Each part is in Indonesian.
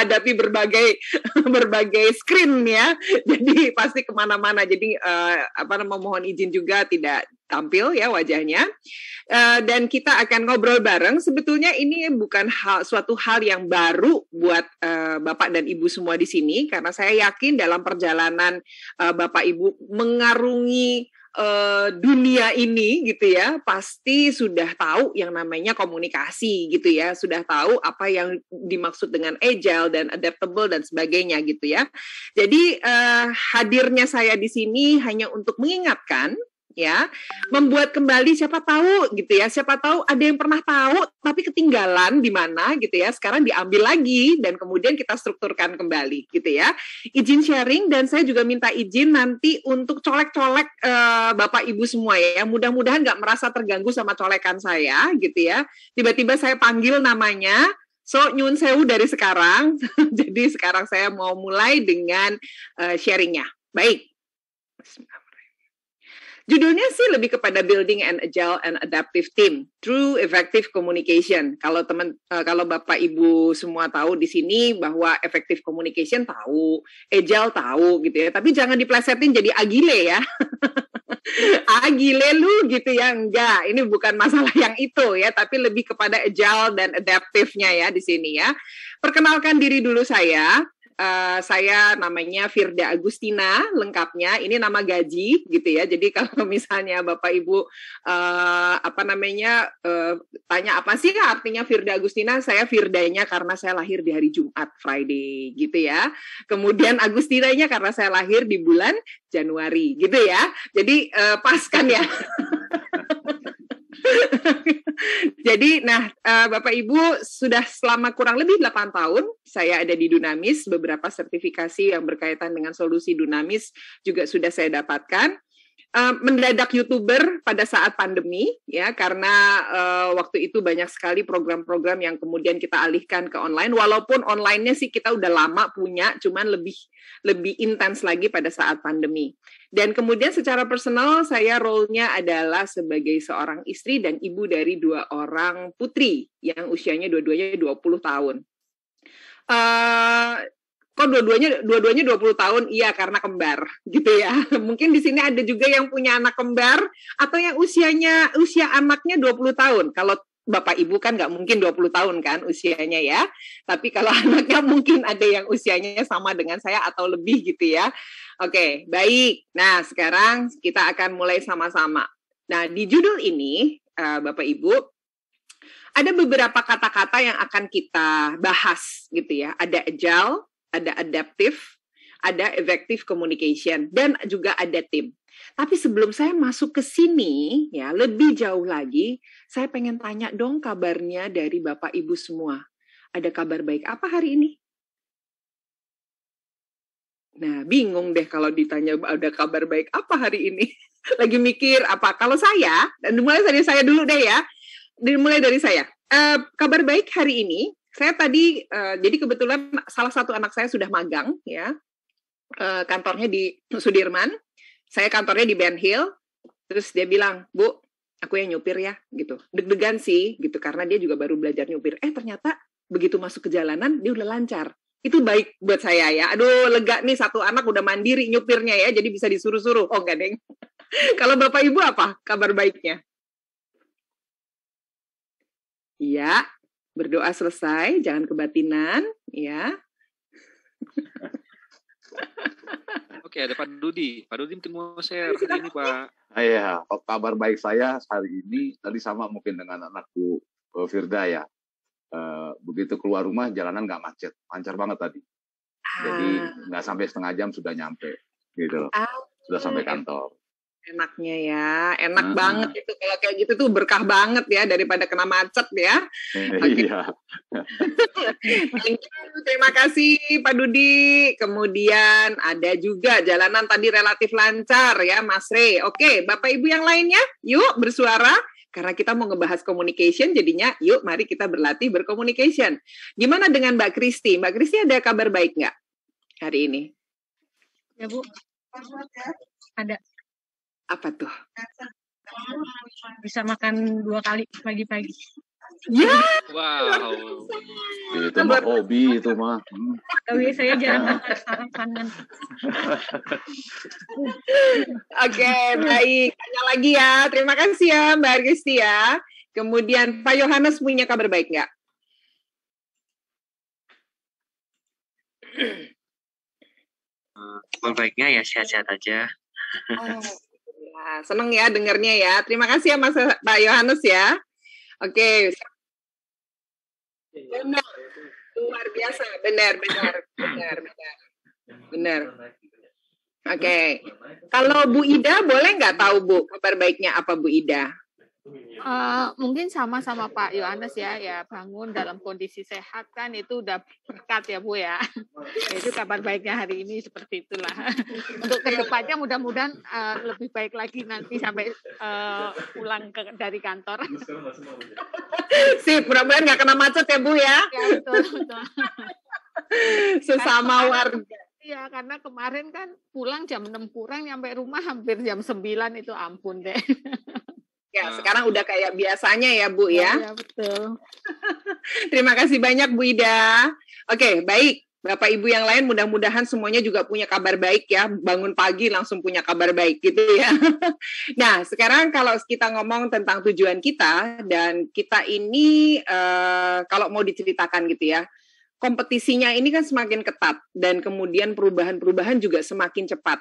menghadapi berbagai berbagai screen ya, jadi pasti kemana-mana. Jadi mohon izin juga tidak tampil ya wajahnya. Dan kita akan ngobrol bareng. Sebetulnya ini bukan suatu hal yang baru buat Bapak dan Ibu semua di sini, karena saya yakin dalam perjalanan Bapak Ibu mengarungi dunia ini gitu ya, pasti sudah tahu yang namanya komunikasi gitu ya, sudah tahu apa yang dimaksud dengan agile dan adaptable dan sebagainya gitu ya. Jadi hadirnya saya di sini hanya untuk mengingatkan ya, membuat kembali siapa tahu gitu ya, siapa tahu ada yang pernah tahu tapi ketinggalan di mana gitu ya, sekarang diambil lagi dan kemudian kita strukturkan kembali gitu ya. Izin sharing, dan saya juga minta izin nanti untuk colek-colek Bapak Ibu semua ya, mudah-mudahan nggak merasa terganggu sama colekan saya gitu ya, tiba-tiba saya panggil namanya. So, nyun sewu dari sekarang. Jadi sekarang saya mau mulai dengan sharingnya. Baik. Judulnya sih lebih kepada Building an Agile and Adaptive Team Through Effective Communication. Kalau Bapak Ibu semua tahu di sini bahwa effective communication tahu, agile tahu gitu ya. Tapi jangan diplesetin jadi agile ya. Agile lu gitu ya, enggak. Ini bukan masalah yang itu ya, tapi lebih kepada agile dan adaptive-nya ya di sini ya. Perkenalkan diri dulu saya. Saya namanya Firda Agustina, lengkapnya ini nama gaji gitu ya. Jadi kalau misalnya Bapak Ibu tanya apa sih artinya Firda Agustina, saya Firdanya karena saya lahir di hari Jumat, Friday gitu ya. Kemudian Agustinanya karena saya lahir di bulan Januari gitu ya. Jadi pas kan ya. Jadi, Bapak Ibu sudah selama kurang lebih 8 tahun saya ada di Dunamis, beberapa sertifikasi yang berkaitan dengan solusi Dunamis juga sudah saya dapatkan. Mendadak YouTuber pada saat pandemi ya, karena waktu itu banyak sekali program-program yang kemudian kita alihkan ke online, walaupun online-nya sih kita udah lama punya, cuman lebih intens lagi pada saat pandemi. Dan kemudian secara personal saya role-nya adalah sebagai seorang istri dan ibu dari 2 orang putri yang usianya dua-duanya 20 tahun. Kok dua-duanya 20 tahun? Iya, karena kembar gitu ya. Mungkin di sini ada juga yang punya anak kembar atau yang usia anaknya 20 tahun. Kalau Bapak Ibu kan nggak mungkin 20 tahun kan usianya ya. Tapi kalau anaknya mungkin ada yang usianya sama dengan saya atau lebih gitu ya. Oke, baik. Nah, sekarang kita akan mulai sama-sama. Nah, di judul ini Bapak Ibu ada beberapa kata-kata yang akan kita bahas gitu ya. Ada agile, ada adaptive, ada effective communication, dan juga ada tim. Tapi sebelum saya masuk ke sini, ya lebih jauh lagi, saya pengen tanya dong kabarnya dari Bapak Ibu semua. Ada kabar baik apa hari ini? Nah, bingung deh kalau ditanya ada kabar baik apa hari ini. Lagi mikir apa? Kalau saya, dan dimulai dari saya dulu deh ya. Dimulai dari saya. Kabar baik hari ini, saya tadi, jadi kebetulan salah satu anak saya sudah magang, ya, kantornya di Sudirman, saya kantornya di Ben Hill, terus dia bilang, Bu, aku yang nyupir ya, gitu. Deg-degan sih, gitu, karena dia juga baru belajar nyupir. Ternyata begitu masuk ke jalanan, dia udah lancar. Itu baik buat saya ya. Aduh, lega nih, satu anak udah mandiri nyupirnya ya, jadi bisa disuruh-suruh. Oh, enggak, Deng. Kalau Bapak Ibu apa kabar baiknya? Iya. Berdoa selesai, jangan kebatinan, ya. Oke, ada Pak Dudi. Pak Dudi mungkin mau share hari ini, Pak. Iya, kabar baik saya hari ini tadi sama mungkin dengan anakku Firda ya. Begitu keluar rumah jalanan nggak macet, lancar banget tadi. Jadi nggak sampai setengah jam sudah nyampe, gitu. Sudah sampai kantor. Enaknya ya, enak banget itu kalau kayak gitu tuh berkah banget ya daripada kena macet ya. Iya. Terima kasih Pak Dudi. Kemudian ada juga jalanan tadi relatif lancar ya Mas Rey. Oke, Bapak Ibu yang lainnya, yuk bersuara. Karena kita mau ngebahas communication, jadinya yuk mari kita berlatih bercommunication. Gimana dengan Mbak Kristi? Mbak Kristi ada kabar baik nggak hari ini? Ya Bu, ada. Apa tuh? Bisa makan 2 kali pagi-pagi. Ya, Wow. Itu mah hobi itu mah. Tapi saya jarang dengar saraf-sanan. oke, baik. Tanya lagi ya. Terima kasih ya Mbak Argisti ya. Kemudian Pak Yohanes punya kabar baik nggak? Kabar baiknya ya sehat-sehat aja. Oh, ya, seneng ya dengarnya ya. Terima kasih ya Mas Pak Yohanes ya. Oke. Benar. Luar biasa. Benar. Oke. Kalau Bu Ida boleh nggak tahu Bu kabar baiknya apa Bu Ida? Mungkin sama-sama Pak Yohanes ya bangun dalam kondisi sehat kan itu udah berkat ya Bu ya. Itu kabar baiknya hari ini seperti itulah. Untuk kedepannya mudah-mudahan lebih baik lagi nanti sampai pulang dari kantor. Sip, mudah-mudahan nggak kena macet ya Bu ya. Ya betul. Sesama warga. Iya, karena kemarin kan pulang jam 6 kurang, nyampe rumah hampir jam 9 itu ampun deh. Ya, sekarang udah kayak biasanya ya Bu ya. Iya, betul. Terima kasih banyak Bu Ida. Oke, baik. Bapak Ibu yang lain mudah-mudahan semuanya juga punya kabar baik ya. Bangun pagi langsung punya kabar baik gitu ya. Nah, sekarang kalau kita ngomong tentang tujuan kita dan kita ini kalau mau diceritakan gitu ya. Kompetisinya ini kan semakin ketat dan kemudian perubahan-perubahan juga semakin cepat.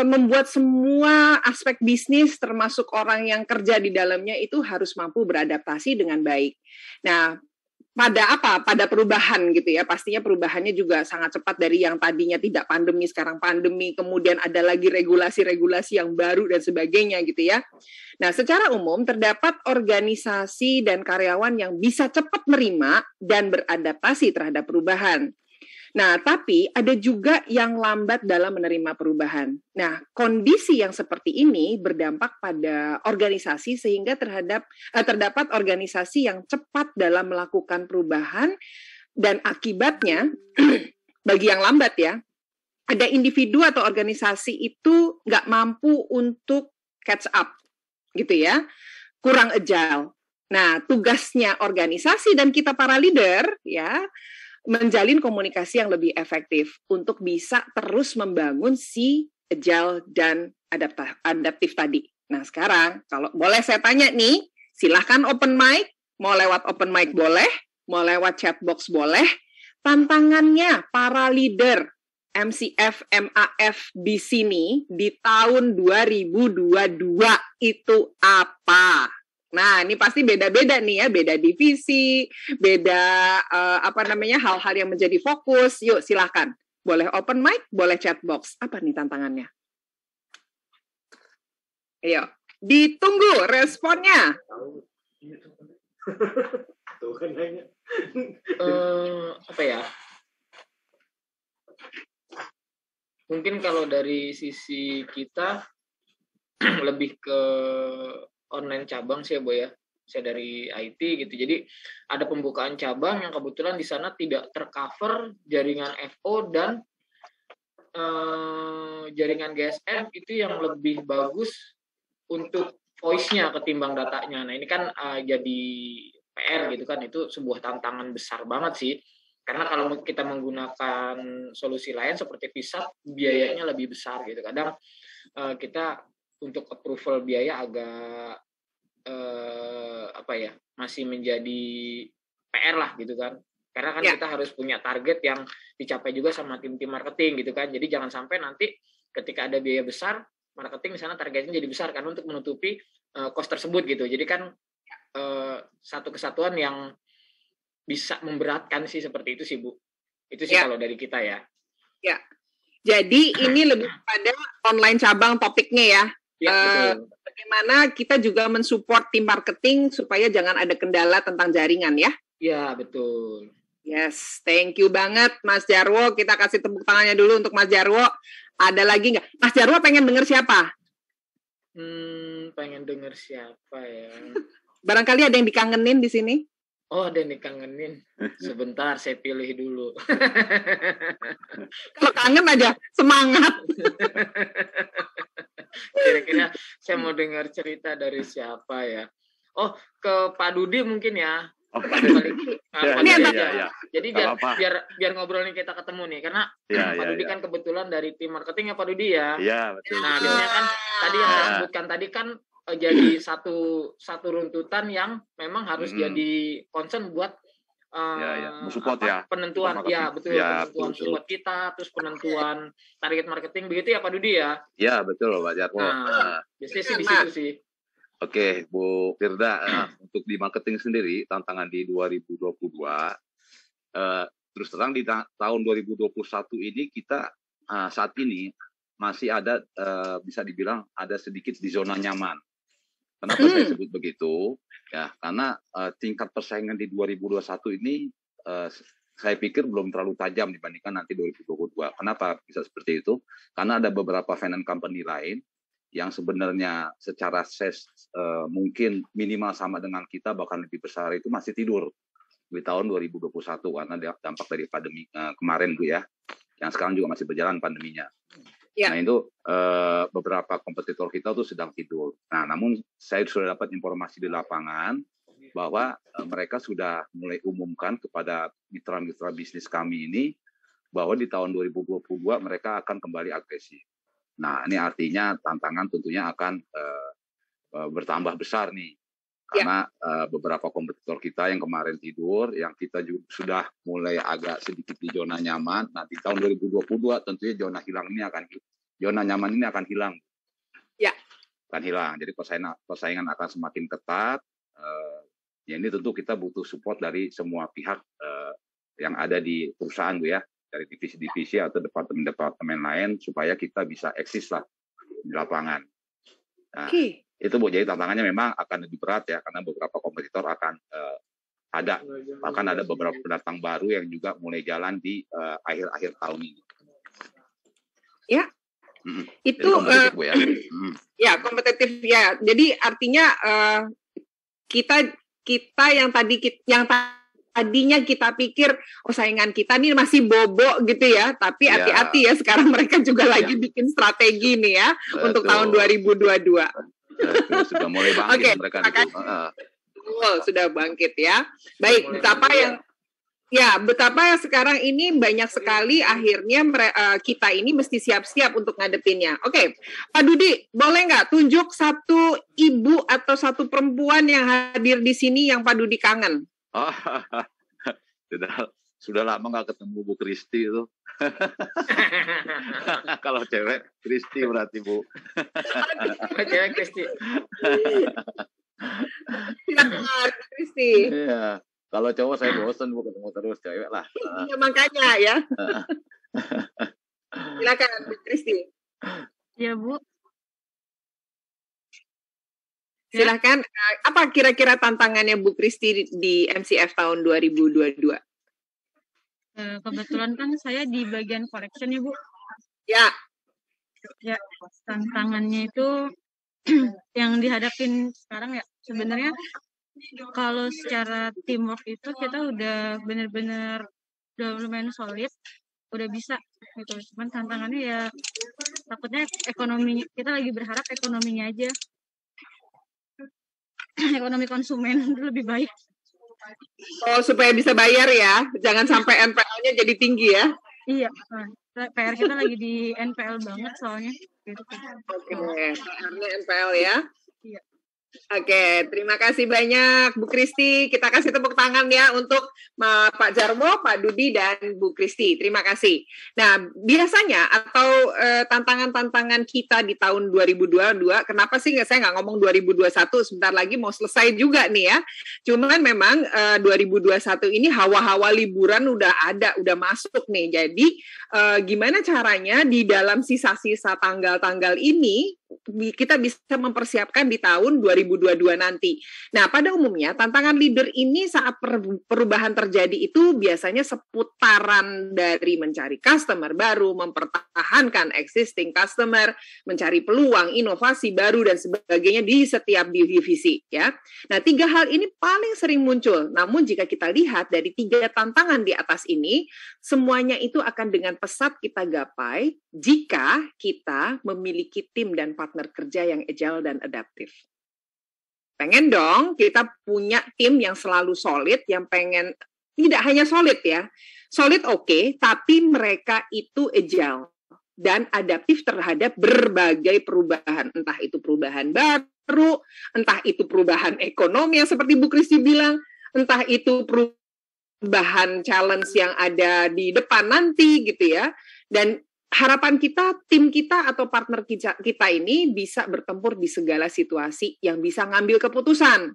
Membuat semua aspek bisnis termasuk orang yang kerja di dalamnya itu harus mampu beradaptasi dengan baik. Nah, pada perubahan gitu ya, pastinya perubahannya juga sangat cepat dari yang tadinya tidak pandemi, sekarang pandemi, kemudian ada lagi regulasi-regulasi yang baru dan sebagainya gitu ya. Nah, secara umum terdapat organisasi dan karyawan yang bisa cepat menerima dan beradaptasi terhadap perubahan. Nah, tapi ada juga yang lambat dalam menerima perubahan. Nah, kondisi yang seperti ini berdampak pada organisasi sehingga terdapat organisasi yang cepat dalam melakukan perubahan dan akibatnya bagi yang lambat ya, ada individu atau organisasi itu nggak mampu untuk catch up, gitu ya, kurang agile. Nah, tugasnya organisasi dan kita para leader ya, menjalin komunikasi yang lebih efektif untuk bisa terus membangun si agile dan adaptif tadi. Nah, sekarang kalau boleh saya tanya nih, silahkan open mic, mau lewat open mic boleh, mau lewat chat box boleh. Tantangannya para leader MCF, MAF di sini di tahun 2022 itu apa? Nah, ini pasti beda-beda nih ya, beda divisi, beda hal-hal yang menjadi fokus. Yuk, silakan. Boleh open mic, boleh chat box. Apa nih tantangannya? Ayo, ditunggu responnya. Apa ya? Mungkin kalau dari sisi kita lebih ke online cabang sih ya Bu ya. Saya dari IT gitu. Jadi ada pembukaan cabang yang kebetulan di sana tidak tercover jaringan FO dan jaringan GSM itu yang lebih bagus untuk voice-nya ketimbang datanya. Nah, ini kan jadi PR gitu kan, itu sebuah tantangan besar banget sih. Karena kalau kita menggunakan solusi lain seperti VSAT, biayanya lebih besar gitu. Kadang kita untuk approval biaya agak masih menjadi PR lah gitu kan. Karena kan kita harus punya target yang dicapai juga sama tim-tim marketing gitu kan. Jadi jangan sampai nanti ketika ada biaya besar, marketing di sana targetnya jadi besar kan untuk menutupi cost tersebut gitu. Jadi kan satu kesatuan yang bisa memberatkan sih seperti itu sih Bu. Itu sih kalau dari kita ya. Ya. Jadi ini lebih pada online cabang topiknya ya. Bagaimana kita juga mensupport tim marketing supaya jangan ada kendala tentang jaringan ya? Ya, betul. Yes, thank you banget Mas Jarwo. Kita kasih tepuk tangannya dulu untuk Mas Jarwo. Ada lagi nggak? Mas Jarwo pengen denger siapa? Pengen denger siapa ya? Barangkali ada yang dikangenin di sini? Oh, ada yang dikangenin. Sebentar, saya pilih dulu. Kalau kangen aja, semangat. Kira-kira saya mau dengar cerita dari siapa ya? Oh, ke Pak Dudi mungkin ya. Oh, Pak Dudi. ya, Pak Dudi ya, aja. ya. Jadi Nggak apa-apa. biar ngobrolnya kita ketemu nih, karena Ya, Pak ya, Dudi ya. kan kebetulan dari tim marketing ya Pak Dudi ya. Iya, betul. Nah, betul. biasanya kan tadi yang saya sebutkan tadi kan jadi satu runtutan yang memang harus jadi concern buat support ya. penentuan Support ya marketing. betul, Ya, penentuan betul. support kita, terus penentuan target marketing, begitu ya Pak Dudi ya. Ya, betul Pak Jarwo. Nah, biasanya sih di situ sih. Oke, Bu Firda, untuk di marketing sendiri, tantangan di 2022, terus terang di tahun 2021 ini kita saat ini masih ada, bisa dibilang ada sedikit di zona nyaman. Kenapa saya sebut begitu? Ya, karena tingkat persaingan di 2021 ini saya pikir belum terlalu tajam dibandingkan nanti 2022. Kenapa bisa seperti itu? Karena ada beberapa finance company lain yang sebenarnya secara ses mungkin minimal sama dengan kita, bahkan lebih besar, itu masih tidur di tahun 2021 karena dampak dari pandemi kemarin Bu ya, yang sekarang juga masih berjalan pandeminya. Ya. Nah itu beberapa kompetitor kita tuh sedang tidur. Nah namun saya sudah dapat informasi di lapangan bahwa mereka sudah mulai umumkan kepada mitra-mitra bisnis kami ini bahwa di tahun 2022 mereka akan kembali agresif. Nah, ini artinya tantangan tentunya akan bertambah besar nih. Karena beberapa kompetitor kita yang kemarin tidur, yang kita juga sudah mulai agak sedikit di zona nyaman. Nah, di tahun 2022 tentunya zona nyaman ini akan hilang. Ya. Akan hilang. Jadi persaingan akan semakin ketat. Ya ini tentu kita butuh support dari semua pihak yang ada di perusahaan Bu ya. Dari divisi-divisi atau departemen-departemen lain supaya kita bisa eksis lah di lapangan. Nah, itu Bu, jadi tantangannya memang akan lebih berat ya, karena beberapa kompetitor akan ada, bahkan ada beberapa pendatang baru yang juga mulai jalan di akhir-akhir tahun ini. Ya, itu kompetitif, Bu, ya. Ya kompetitif ya. Jadi artinya kita yang tadinya kita pikir saingan kita nih masih bobo gitu ya, tapi hati-hati ya, sekarang mereka juga lagi bikin strategi nih ya. Betul. Untuk tahun 2022. Betul, sudah mulai bangkit mereka sudah bangkit ya. Baik, betapa sekarang ini banyak sekali akhirnya kita ini mesti siap-siap untuk ngadepinnya. Oke, Pak Dudi, boleh nggak tunjuk satu ibu atau satu perempuan yang hadir di sini yang Pak Dudi kangen? Oh, sudah lama nggak ketemu Bu Kristi itu. Kalau cewek Kristi berarti Bu. Cewek Kristi. Silakan Kristi. Iya. Kalau cowok saya bosan Bu ketemu terus, cewek lah. Ya makanya ya. Silakan Bu Kristi. Ya Bu. Silahkan, apa kira-kira tantangannya Bu Kristi di MCF tahun 2022? Kebetulan kan saya di bagian collection ya Bu. Ya. Ya, tantangannya itu yang dihadapin sekarang ya, sebenarnya kalau secara teamwork itu kita udah benar-benar udah lumayan solid, udah bisa gitu. Cuman tantangannya ya takutnya ekonominya, kita lagi berharap ekonominya aja. Ekonomi konsumen lebih baik. Oh, supaya bisa bayar ya. Jangan sampai NPL-nya jadi tinggi ya. Iya. PR kita lagi di NPL banget soalnya. Gitu. Oke, PR-nya NPL ya. Iya. Oke, terima kasih banyak Bu Kristi. Kita kasih tepuk tangan ya untuk Pak Jarwo, Pak Dudi, dan Bu Kristi. Terima kasih. Nah, biasanya atau tantangan-tantangan kita di tahun 2022, kenapa sih saya nggak ngomong 2021, sebentar lagi mau selesai juga nih ya. Cuman memang 2021 ini hawa-hawa liburan udah ada, udah masuk nih. Jadi gimana caranya di dalam sisa-sisa tanggal-tanggal ini kita bisa mempersiapkan di tahun 2022 nanti. Nah, pada umumnya tantangan leader ini saat perubahan terjadi itu biasanya seputaran dari mencari customer baru, mempertahankan existing customer, mencari peluang, inovasi baru dan sebagainya di setiap divisi ya. Nah, 3 hal ini paling sering muncul. Namun jika kita lihat dari 3 tantangan di atas ini, semuanya itu akan dengan pesat kita gapai jika kita memiliki tim dan partner kerja yang agile dan adaptif. Pengen dong kita punya tim yang selalu solid, yang pengen, tidak hanya solid ya, solid oke, tapi mereka itu agile dan adaptif terhadap berbagai perubahan, entah itu perubahan baru, entah itu perubahan ekonomi yang seperti Bu Kristi bilang, entah itu perubahan challenge yang ada di depan nanti gitu ya. Dan harapan kita, tim kita atau partner kita ini bisa bertempur di segala situasi yang bisa ngambil keputusan.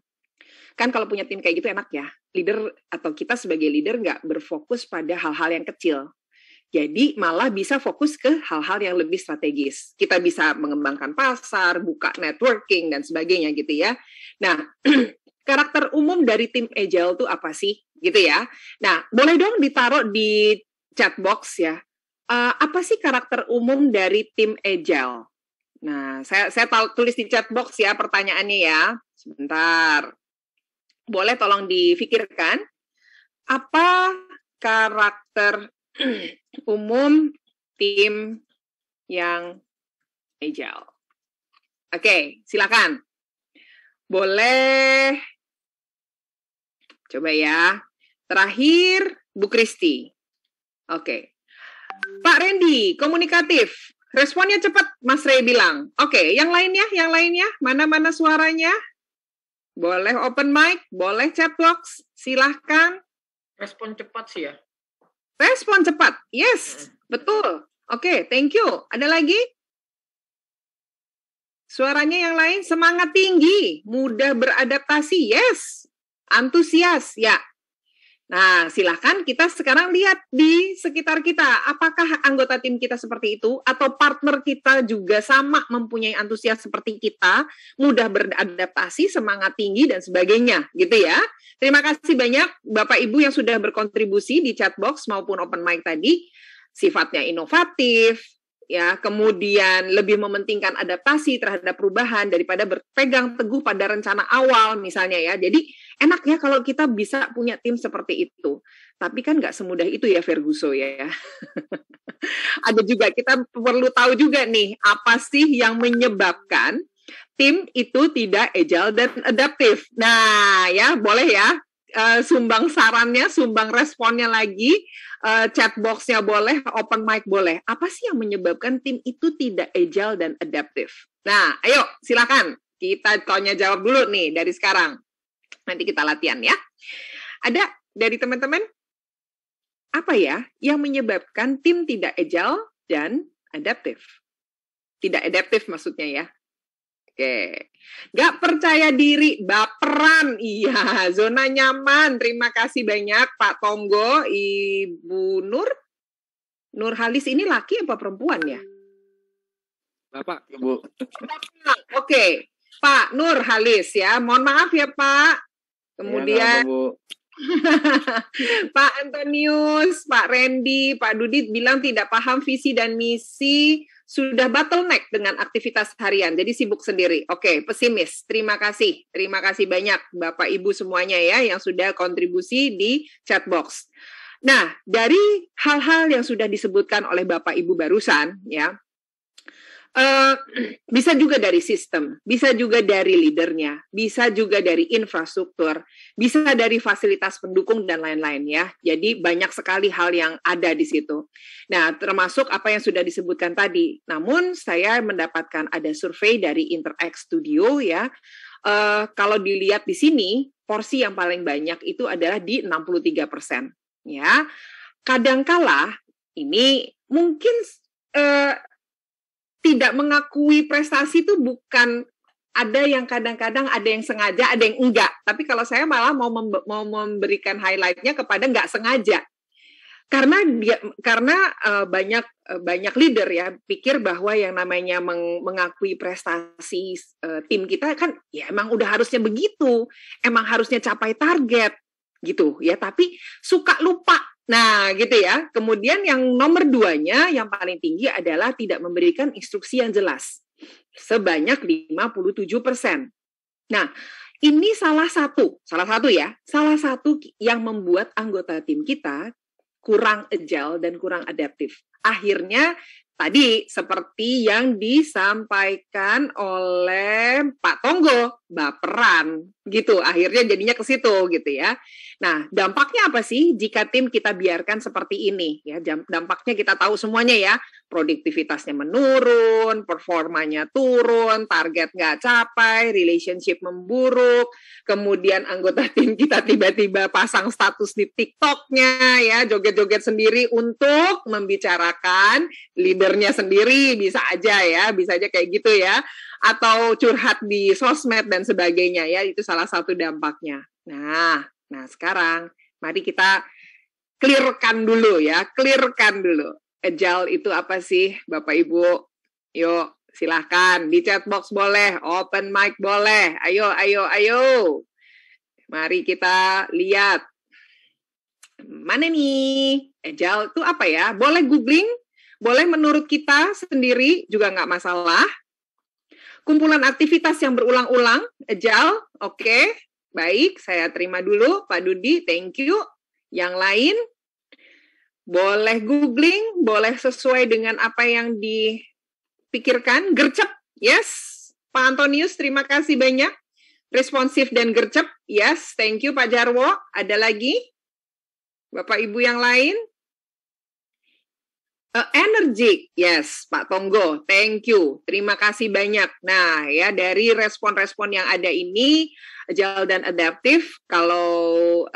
Kan kalau punya tim kayak gitu enak ya, leader atau kita sebagai leader nggak berfokus pada hal-hal yang kecil. Jadi malah bisa fokus ke hal-hal yang lebih strategis. Kita bisa mengembangkan pasar, buka networking, dan sebagainya gitu ya. Nah, karakter umum dari tim Agile itu apa sih? Gitu ya. Nah, boleh dong ditaruh di chat box ya. Apa sih karakter umum dari tim Agile? Nah, saya tulis di chat box ya pertanyaannya ya. Sebentar. Boleh tolong difikirkan. Apa karakter umum tim yang Agile? Oke, silakan. Boleh. Coba ya. Terakhir, Bu Kristi. Oke. Pak Randy, komunikatif. Responnya cepat, Mas Ray bilang. Oke, yang lainnya? Mana-mana suaranya? Boleh open mic, boleh chat box, silahkan. Respon cepat sih ya. Respon cepat, yes, betul. Oke, thank you. Ada lagi? Suaranya yang lain, semangat tinggi, mudah beradaptasi, yes. Antusias, ya. Nah, silakan kita sekarang lihat di sekitar kita. Apakah anggota tim kita seperti itu? Atau partner kita juga sama mempunyai antusias seperti kita, mudah beradaptasi, semangat tinggi, dan sebagainya, gitu ya. Terima kasih banyak Bapak Ibu yang sudah berkontribusi di chat box maupun open mic tadi. Sifatnya inovatif, ya, kemudian lebih mementingkan adaptasi terhadap perubahan daripada berpegang teguh pada rencana awal misalnya ya. Jadi enak ya kalau kita bisa punya tim seperti itu. Tapi kan nggak semudah itu ya Ferguso ya. Ada juga, kita perlu tahu juga nih, apa sih yang menyebabkan tim itu tidak agile dan adaptif. Nah ya, boleh ya. Sumbang sarannya, sumbang responnya lagi, chat box-nya boleh, open mic boleh. Apa sih yang menyebabkan tim itu tidak agile dan adaptif? Nah, ayo silakan kita tanya jawab dulu nih dari sekarang. Nanti kita latihan ya. Ada dari teman-teman? Apa ya yang menyebabkan tim tidak agile dan adaptif? Tidak adaptif maksudnya ya. Oke, nggak percaya diri, baperan, iya, zona nyaman. Terima kasih banyak Pak Tonggo, Ibu Nur Halis ini laki apa perempuan ya? Bapak. Bu. Oke, Pak Nur Halis ya, mohon maaf ya Pak. Kemudian Bu. Pak Antonius, Pak Randy, Pak Dudit bilang tidak paham visi dan misi, sudah bottleneck dengan aktivitas harian, jadi sibuk sendiri. Oke, pesimis. Terima kasih banyak Bapak Ibu semuanya ya yang sudah kontribusi di chat box. Nah, dari hal-hal yang sudah disebutkan oleh Bapak Ibu barusan ya, bisa juga dari sistem, bisa juga dari leadernya, bisa juga dari infrastruktur, bisa dari fasilitas pendukung dan lain-lain ya. Jadi banyak sekali hal yang ada di situ. Nah, termasuk apa yang sudah disebutkan tadi. Namun saya mendapatkan ada survei dari Interact Studio ya. Kalau dilihat di sini, porsi yang paling banyak itu adalah di 63% ya. Kadangkala ini mungkin tidak mengakui prestasi itu bukan, ada yang kadang-kadang ada yang sengaja, ada yang enggak. Tapi kalau saya malah mau memberikan highlight-nya kepada enggak sengaja. Karena banyak leader ya pikir bahwa yang namanya mengakui prestasi tim kita kan ya emang udah harusnya begitu, emang harusnya capai target gitu ya, tapi suka lupa. Nah, gitu ya. Kemudian yang nomor 2-nya, yang paling tinggi adalah tidak memberikan instruksi yang jelas. Sebanyak 57%. Nah, ini salah satu yang membuat anggota tim kita kurang agile dan kurang adaptif. Akhirnya Tadi seperti yang disampaikan oleh Pak Tonggo, baperan gitu. Akhirnya jadinya ke situ gitu ya. Nah, dampaknya apa sih jika tim kita biarkan seperti ini ya? Dampaknya kita tahu semuanya ya. Produktivitasnya menurun, performanya turun, target nggak capai, relationship memburuk, kemudian anggota tim kita tiba-tiba pasang status di TikTok-nya ya, joget-joget sendiri untuk membicarakan leadernya sendiri, bisa aja kayak gitu ya, atau curhat di sosmed dan sebagainya ya, itu salah satu dampaknya. Nah sekarang mari kita clearkan dulu. Agile itu apa sih, Bapak Ibu? Yuk, silahkan di chat box boleh, open mic boleh. Ayo. Mari kita lihat. Mana nih? Agile itu apa ya? Boleh googling, boleh menurut kita sendiri juga nggak masalah. Kumpulan aktivitas yang berulang-ulang, Agile, oke. Baik, saya terima dulu, Pak Dudi, thank you. Yang lain, boleh googling, boleh sesuai dengan apa yang dipikirkan. Gercep, yes. Pak Antonius, terima kasih banyak. Responsif dan gercep, yes. Thank you, Pak Jarwo. Ada lagi? Bapak Ibu yang lain? Energik, yes, Pak Tonggo, thank you, terima kasih banyak. Nah, ya dari respon-respon yang ada ini, agile dan adaptif, kalau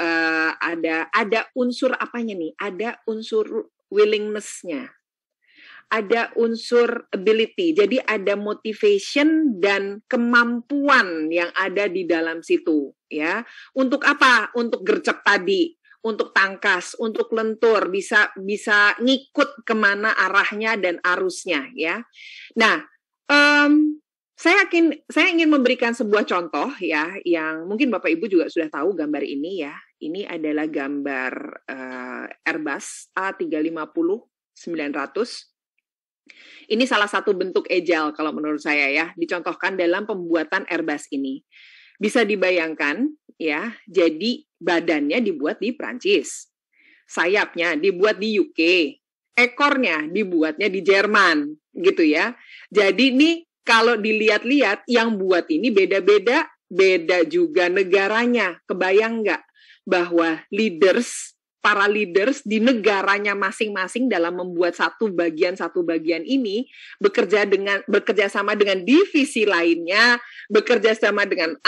ada unsur apanya nih? Ada unsur willingness-nya, ada unsur ability, jadi ada motivation dan kemampuan yang ada di dalam situ, ya. Untuk apa? Untuk gercep tadi. Untuk tangkas, untuk lentur, bisa ngikut kemana arahnya dan arusnya ya. Nah, saya ingin memberikan sebuah contoh ya, yang mungkin Bapak Ibu juga sudah tahu gambar ini ya. Ini adalah gambar Airbus A350-900. Ini salah satu bentuk agile kalau menurut saya ya, dicontohkan dalam pembuatan Airbus ini. Bisa dibayangkan ya, jadi badannya dibuat di Prancis, sayapnya dibuat di UK, ekornya dibuatnya di Jerman, gitu ya. Jadi nih kalau dilihat-lihat yang buat ini beda-beda, beda juga negaranya. Kebayang nggak bahwa para leaders di negaranya masing-masing dalam membuat satu bagian ini bekerja sama dengan divisi lainnya, bekerja sama dengan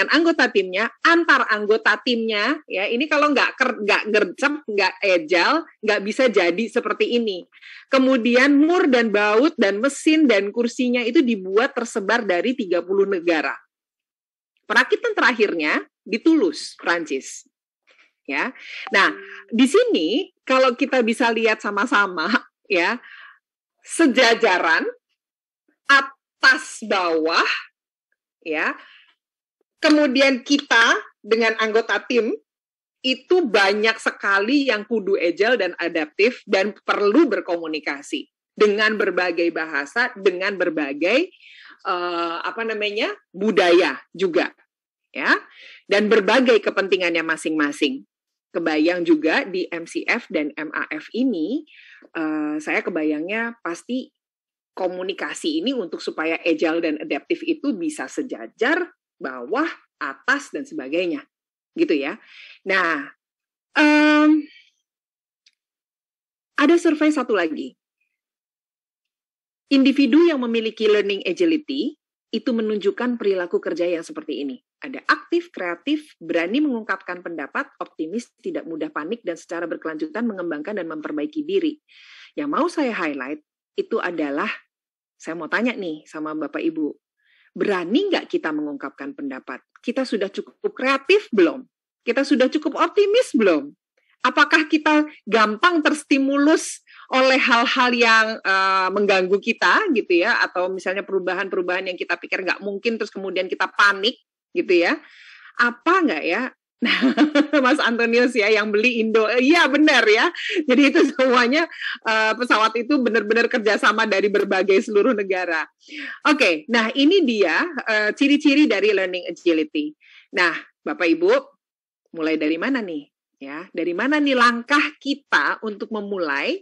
anggota timnya, antar anggota timnya ya. Ini kalau nggak gercep, nggak agile, nggak bisa jadi seperti ini. Kemudian mur dan baut dan mesin dan kursinya itu dibuat tersebar dari 30 negara. Perakitan terakhirnya di Toulouse, Prancis. Ya, nah di sini kalau kita bisa lihat sama-sama ya, sejajaran atas bawah ya, kemudian kita dengan anggota tim itu banyak sekali yang kudu agile dan adaptif dan perlu berkomunikasi dengan berbagai bahasa, dengan berbagai budaya juga ya, dan berbagai kepentingannya masing-masing. Kebayang juga di MCF dan MAF ini, saya kebayangnya pasti komunikasi ini untuk supaya agile dan adaptif itu bisa sejajar, bawah, atas, dan sebagainya. Gitu ya. Nah, ada survei satu lagi. Individu yang memiliki learning agility itu menunjukkan perilaku kerja yang seperti ini. Ada aktif, kreatif, berani mengungkapkan pendapat, optimis, tidak mudah panik, dan secara berkelanjutan mengembangkan dan memperbaiki diri. Yang mau saya highlight itu adalah, saya mau tanya nih sama Bapak Ibu, berani nggak kita mengungkapkan pendapat? Kita sudah cukup kreatif belum? Kita sudah cukup optimis belum? Apakah kita gampang terstimulus oleh hal-hal yang mengganggu kita gitu ya, atau misalnya perubahan-perubahan yang kita pikir nggak mungkin terus kemudian kita panik gitu ya? Apa nggak ya? Nah, Mas Antonius ya yang beli Indo, iya benar ya. Jadi itu semuanya pesawat itu benar-benar kerjasama dari berbagai seluruh negara. Oke, nah ini dia ciri-ciri dari learning agility. Nah, Bapak Ibu, mulai dari mana nih? Ya, dari mana nih langkah kita untuk memulai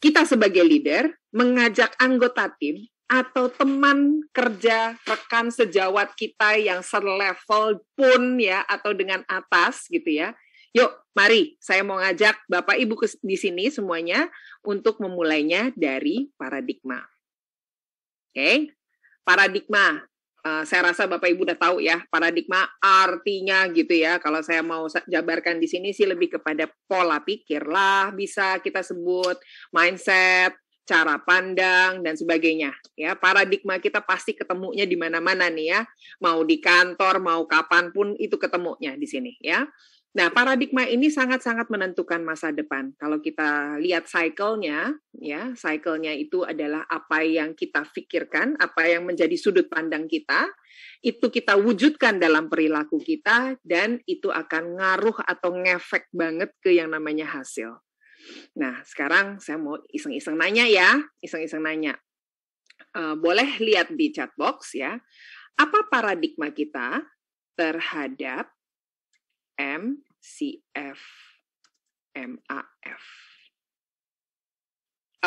kita sebagai leader mengajak anggota tim atau teman kerja, rekan sejawat kita yang selevel pun ya, atau dengan atas gitu ya. Yuk, mari saya mau ngajak Bapak Ibu di sini semuanya untuk memulainya dari paradigma. Oke, paradigma. Saya rasa Bapak Ibu udah tahu ya, paradigma artinya gitu ya. Kalau saya mau jabarkan di sini sih lebih kepada pola pikir lah, bisa kita sebut mindset, cara pandang dan sebagainya. Ya, paradigma kita pasti ketemunya di mana-mana nih ya. Mau di kantor, mau kapanpun itu ketemunya di sini ya. Nah, paradigma ini sangat-sangat menentukan masa depan. Kalau kita lihat cycle-nya, ya, cycle-nya itu adalah apa yang kita pikirkan, apa yang menjadi sudut pandang kita, itu kita wujudkan dalam perilaku kita, dan itu akan ngaruh atau ngefek banget ke yang namanya hasil. Nah, sekarang saya mau iseng-iseng nanya ya, iseng-iseng nanya. Boleh lihat di chat box ya, apa paradigma kita terhadap MCF, MAF.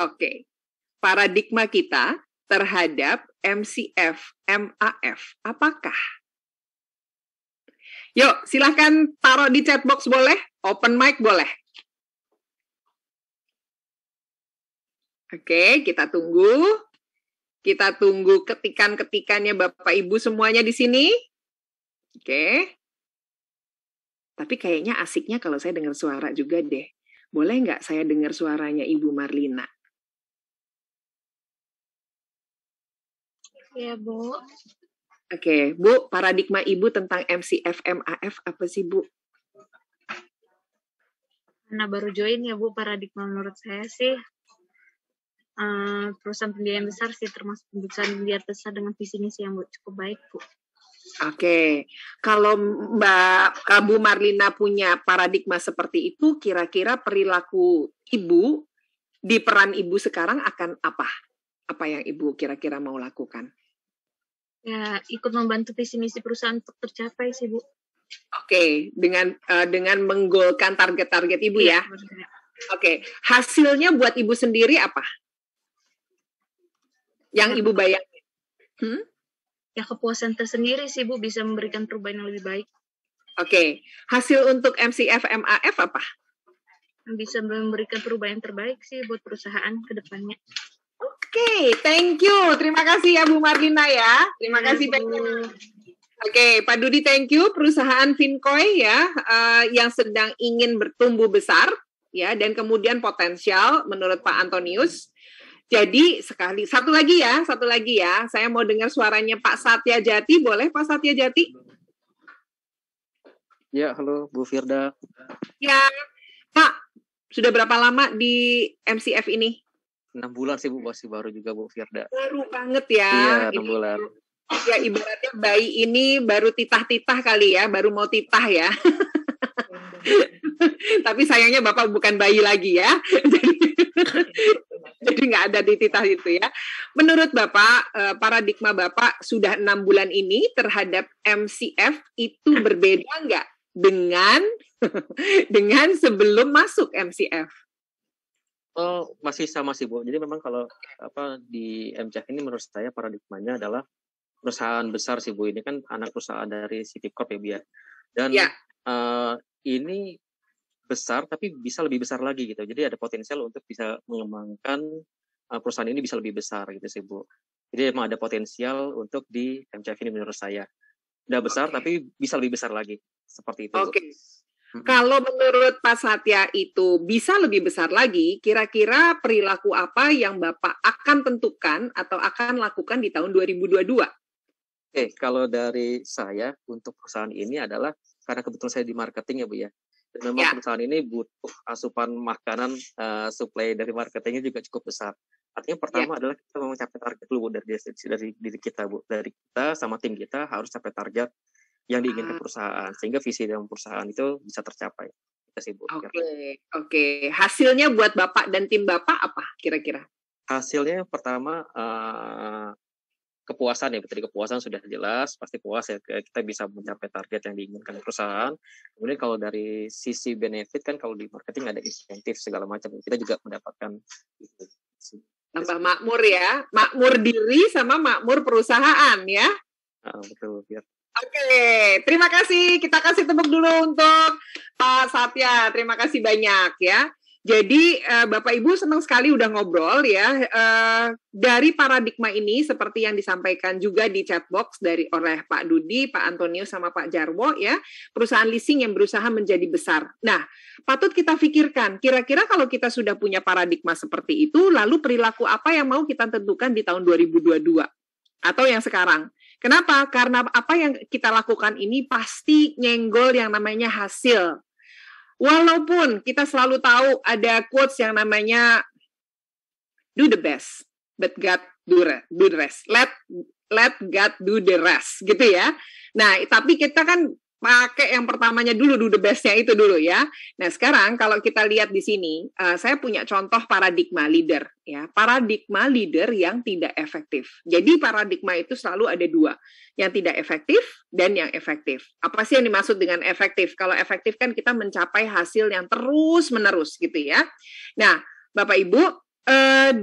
Oke, paradigma kita terhadap MCF, MAF, apakah? Yuk, silahkan taruh di chat box boleh, open mic boleh. Oke, kita tunggu. Kita tunggu ketikan-ketikannya Bapak Ibu semuanya di sini. Oke. Tapi kayaknya asiknya kalau saya dengar suara juga deh. Boleh nggak saya dengar suaranya Ibu Marlina? Ya, Bu. Oke, Bu, paradigma Ibu tentang MCF, MAF apa sih, Bu? Karena baru join ya, Bu, paradigma menurut saya sih perusahaan pembiayaan besar sih, termasuk perusahaan pembiayaan besar dengan visi misi yang cukup baik, Bu. Oke, kalau Bu Marlina punya paradigma seperti itu, kira-kira perilaku Ibu di peran Ibu sekarang akan apa? Apa yang Ibu kira-kira mau lakukan? Ya, ikut membantu visi misi perusahaan untuk tercapai sih, Bu. Oke, dengan menggolkan target-target Ibu ya. Oke, hasilnya buat Ibu sendiri apa? Yang Ibu bayangin? Ya, kepuasan tersendiri sih, Bu, bisa memberikan perubahan yang lebih baik. Oke, hasil untuk MCF, MAF apa? Bisa memberikan perubahan yang terbaik sih buat perusahaan ke depannya. Oke, thank you. Terima kasih ya Bu Marlina ya. Terima kasih banyak. Oke, Pak Dudi, thank you. Perusahaan Fincoy ya, yang sedang ingin bertumbuh besar ya, dan kemudian potensial menurut Pak Antonius. Jadi satu lagi ya, saya mau dengar suaranya Pak Satya Jati, boleh Pak Satya Jati? Ya, halo Bu Firda. Ya, Pak, sudah berapa lama di MCF ini? 6 bulan sih Bu, masih baru juga Bu Firda. Baru banget ya. Iya, 6 bulan. Ya, ibaratnya bayi ini baru titah-titah kali ya, baru mau titah ya. Tapi sayangnya Bapak bukan bayi lagi ya. Jadi nggak ada di titah itu ya. Menurut Bapak, paradigma Bapak sudah 6 bulan ini terhadap MCF itu berbeda nggak dengan sebelum masuk MCF? Oh, masih sama sih Bu. Jadi memang kalau di MCF ini menurut saya paradigmanya adalah perusahaan besar sih Bu. Ini kan anak perusahaan dari City Corp ya Bu ya. Dan ini besar tapi bisa lebih besar lagi gitu. Jadi ada potensial untuk bisa mengembangkan perusahaan ini bisa lebih besar gitu sih Bu. Jadi emang ada potensial untuk di MCF ini menurut saya. Udah besar tapi bisa lebih besar lagi. Seperti itu. Oke. Kalau menurut Pak Satya itu bisa lebih besar lagi, kira-kira perilaku apa yang Bapak akan tentukan atau akan lakukan di tahun 2022? Oke, kalau dari saya untuk perusahaan ini adalah karena kebetulan saya di marketing ya Bu ya. Dan memang perusahaan ini butuh asupan makanan, suplai dari marketingnya juga cukup besar. Artinya pertama adalah kita mau mencapai target dulu dari diri kita Bu. Dari kita sama tim kita harus capai target yang diinginkan perusahaan. Sehingga visi dalam perusahaan itu bisa tercapai. Oke. Hasilnya buat Bapak dan tim Bapak apa kira-kira? Hasilnya pertama kepuasan ya, tadi kepuasan sudah jelas, pasti puas ya, kita bisa mencapai target yang diinginkan perusahaan. Kemudian kalau dari sisi benefit kan, kalau di marketing ada insentif segala macam, kita juga mendapatkan tambah makmur ya, makmur diri sama makmur perusahaan ya. Betul ya. Oke, terima kasih. Kita kasih tepuk dulu untuk Pak Satya. Terima kasih banyak ya. Jadi Bapak Ibu senang sekali udah ngobrol ya. Dari paradigma ini seperti yang disampaikan juga di chatbox oleh Pak Dudi, Pak Antonio sama Pak Jarwo ya, perusahaan leasing yang berusaha menjadi besar. Nah, patut kita pikirkan, kira-kira kalau kita sudah punya paradigma seperti itu, lalu perilaku apa yang mau kita tentukan di tahun 2022 atau yang sekarang? Kenapa? Karena apa yang kita lakukan ini pasti nyenggol yang namanya hasil. Walaupun kita selalu tahu ada quotes yang namanya do the best, but God do the rest. Let God do the rest, gitu ya. Nah, tapi kita kan pakai yang pertamanya dulu, do the best-nya itu dulu ya. Nah, sekarang kalau kita lihat di sini, saya punya contoh paradigma leader ya. Paradigma leader yang tidak efektif. Jadi paradigma itu selalu ada dua, yang tidak efektif dan yang efektif. Apa sih yang dimaksud dengan efektif? Kalau efektif kan kita mencapai hasil yang terus-menerus gitu ya. Nah, Bapak Ibu,